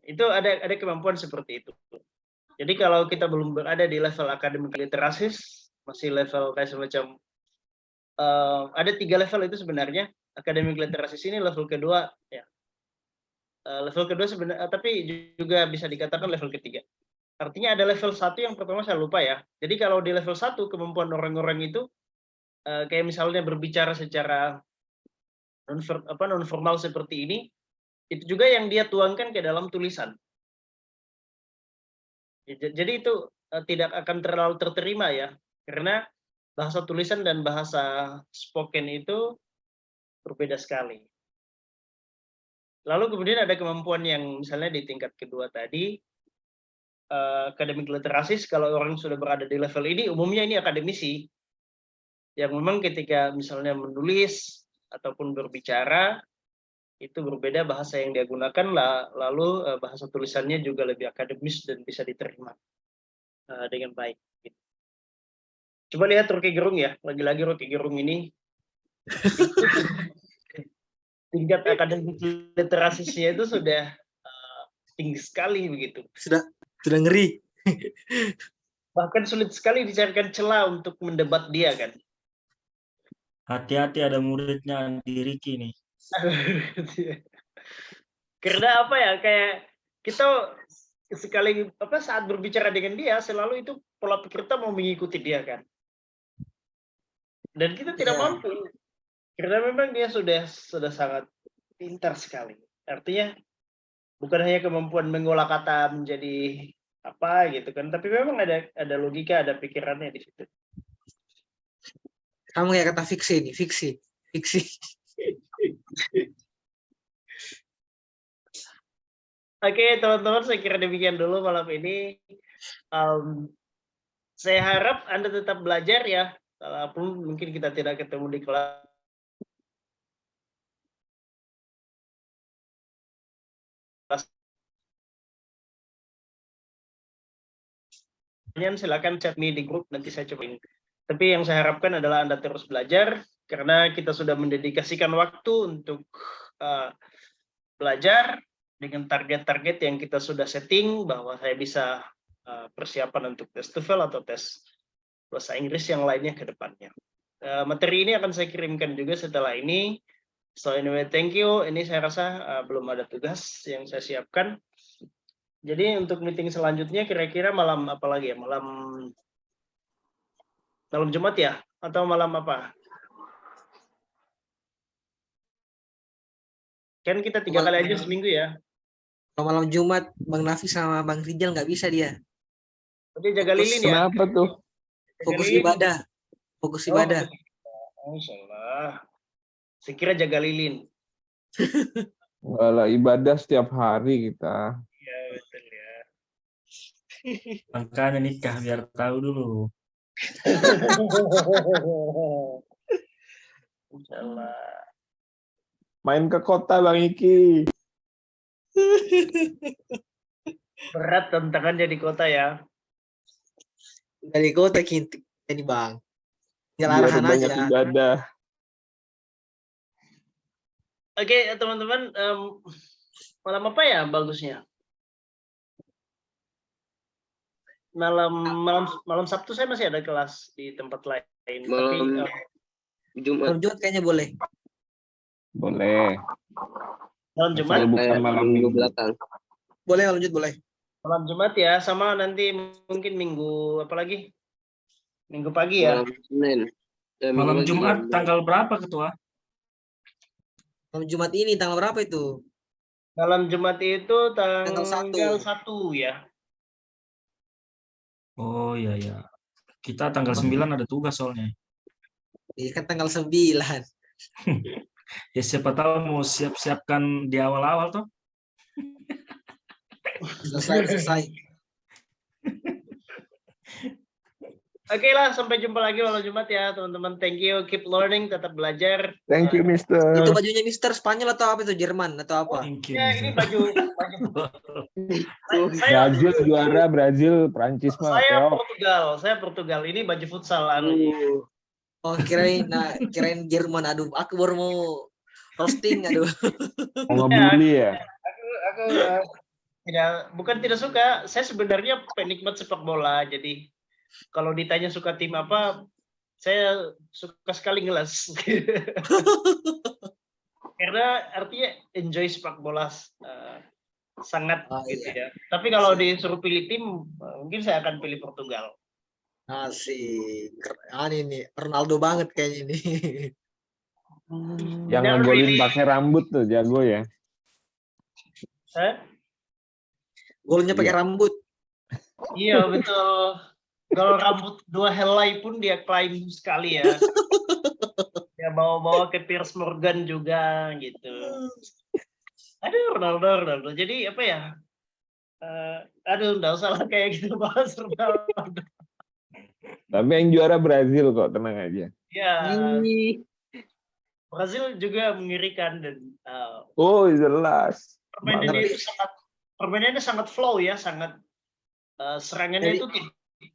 Itu ada kemampuan seperti itu. Jadi kalau kita belum berada di level academic literacies, masih level kayak semacam ada 3 level itu sebenarnya. Academic literacies ini level kedua ya. Level kedua sebenarnya, tapi juga bisa dikatakan level ketiga. Artinya ada level 1 yang pertama saya lupa ya. Jadi kalau di level 1 kemampuan orang-orang itu kayak misalnya berbicara secara non formal seperti ini, itu juga yang dia tuangkan ke dalam tulisan. Jadi itu tidak akan terlalu terterima ya, karena bahasa tulisan dan bahasa spoken itu berbeda sekali. Lalu kemudian ada kemampuan yang misalnya di tingkat kedua tadi, academic literacies, kalau orang sudah berada di level ini, umumnya ini akademisi, yang memang ketika misalnya menulis ataupun berbicara, itu berbeda bahasa yang dia gunakan, lalu bahasa tulisannya juga lebih akademis dan bisa diterima dengan baik. Coba lihat Rocky Gerung ya, lagi-lagi Rocky Gerung ini tingkat akademik literasinya itu sudah tinggi sekali begitu. Sudah ngeri. Bahkan sulit sekali dicarikan celah untuk mendebat dia kan. Hati-hati ada muridnya Andi Riki nih. Karena apa ya, kayak kita sekali saat berbicara dengan dia selalu itu pola pikir kita mau mengikuti dia kan. Dan kita tidak mampu. Karena memang dia sudah sangat pintar sekali. Artinya bukan hanya kemampuan mengolah kata menjadi apa gitu kan, tapi memang ada logika, ada pikirannya di situ. Kamu kayak kata fiksi nih, fiksi. Oke, teman-teman, saya kira demikian dulu malam ini. Saya harap Anda tetap belajar ya, walaupun mungkin kita tidak ketemu di kelas. Silakan chat me di grup, nanti saya cobain. Tapi yang saya harapkan adalah Anda terus belajar, karena kita sudah mendedikasikan waktu untuk belajar dengan target-target yang kita sudah setting, bahwa saya bisa persiapan untuk tes TOEFL atau tes bahasa Inggris yang lainnya ke depannya. Materi ini akan saya kirimkan juga setelah ini. So anyway, thank you. Ini saya rasa belum ada tugas yang saya siapkan. Jadi untuk meeting selanjutnya kira-kira malam apa lagi ya? Malam Jumat ya? Atau malam apa? Kan kita 3 kali aja seminggu ya. Kalau malam Jumat, Bang Nafi sama Bang Rijal nggak bisa dia. Jadi jaga lilin ya? Kenapa tuh? Fokus ibadah. Fokus ibadah. Masalah. Saya kira jaga lilin. Walah, ibadah setiap hari kita. Ya betul ya. Makanya nikah biar tahu dulu. Insyaallah. Main ke kota Bang Iki. Berat tantangannya di kota ya. Dari kota kintik jadi Bang. Tinggal Biar arahan banyak aja. ibadah. Oke, teman-teman, malam apa ya bagusnya? malam Sabtu saya masih ada kelas di tempat lain. Tapi Malam Jumat. Malam Jumat kayaknya boleh. Boleh. malam Jumat, Asal bukan malam minggu minggu. belakang. Boleh malam Jumat boleh. malam Jumat ya, sama nanti mungkin minggu apa lagi? Minggu pagi ya. Malam Senin. Malam Minggu Jumat pagi. tanggal berapa Ketua? Malam Jumat ini tanggal berapa itu? Malam Jumat itu Tanggal tanggal 1. 1 ya. Oh iya ya. Kita tanggal 9 ada tugas soalnya. Iya kan tanggal 9. Ya siapa tahu mau siap-siapkan di awal-awal toh. Selesai. Oke lah, sampai jumpa lagi malam Jumat ya teman-teman. Thank you, keep learning, tetap belajar. Thank you, Mister. Itu bajunya Mister Spanyol atau apa itu? Jerman atau apa? Thank you. Ya, ini Mister. baju saya Brazil juara, Brazil, Prancis mah. keok. Saya Portugal. Ini baju futsal anu. Oh kirain Jerman. Aduh, aku baru mau roasting. Aduh. Mau ngebully ya? Aku bukan tidak suka. Saya sebenarnya penikmat sepak bola. Jadi kalau ditanya suka tim apa, saya suka sekali ngelas. Karena artinya enjoy sepak bola sangat Oh, gitu iya. ya. Tapi kalau disuruh pilih tim, mungkin saya akan pilih Portugal. Asik. Ini Ronaldo banget kayaknya ini. Yang Not ngegolin really. pakai rambut tuh, jago ya. Golnya pakai Iya. rambut. Iya betul. Kalau rambut 2 helai pun dia klaim sekali ya. Dia bawa-bawa ke Piers Morgan juga gitu. Aduh Ronaldo. Jadi apa ya? Aduh enggak usah lah kayak gitu bahas Ronaldo. Tapi yang juara Brazil kok, tenang aja. Ya, Brazil juga mengerikan dan Oh, jelas. permainannya sangat flow ya, sangat serangannya itu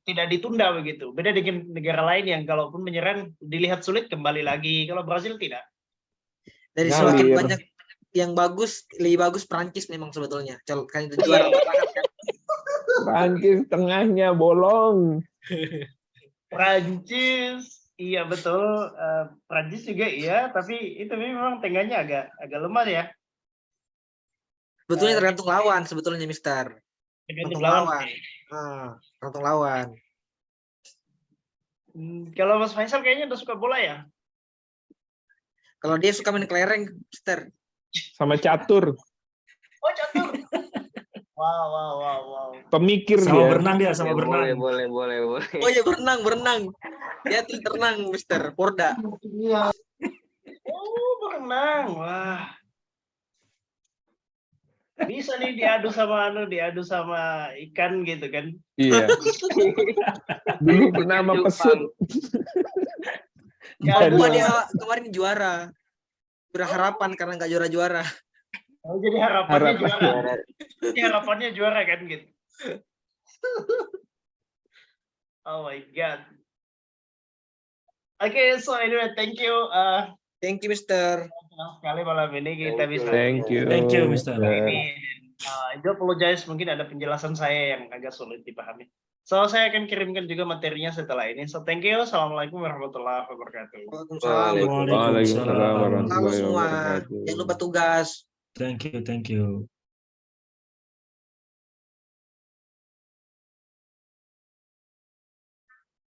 tidak ditunda begitu. Beda dengan negara lain yang kalaupun menyerang dilihat sulit kembali lagi. Kalau Brazil tidak. Dari Ngalir. semakin banyak yang bagus, lebih bagus Prancis memang sebetulnya. Kan itu juara bertahan kan. Prancis tengahnya bolong. Prancis, iya betul. Prancis juga iya, tapi itu memang tengahnya agak lemah ya. Sebetulnya tergantung lawan sebetulnya Mister. Tergantung lawan. lawan. Tergantung lawan. Kalau Mas Faisal kayaknya udah suka bola ya? Kalau dia suka main kelereng, Mister. Sama catur. Oh catur. Wow. Pemikir Sama dia. berenang dia, sama berenang. Boleh. Oh iya berenang. Dia atlet renang Mister, Porda. Oh berenang, wah. Bisa nih diadu sama ikan gitu kan? Iya. Dulu pernah sama pesut. Papua dia kemarin juara. Berharapan karena nggak juara-juara. Oh, jadi harapannya Harapan. juara. Jadi harapannya juara kan gitu. Oh my god. Okay, so anyway, thank you. Thank you Mister. Senang sekali malam ini kita bisa. Thank you. Thank you, Mister. Ini. I do apologize, mungkin ada penjelasan saya yang agak sulit dipahami. So, saya akan kirimkan juga materinya setelah ini. So, thank you. Assalamualaikum warahmatullahi wabarakatuh. Waalaikumsalam. Waalaikumsalam warahmatullahi Halo semua. wabarakatuh. Jangan lupa tugas. Thank you.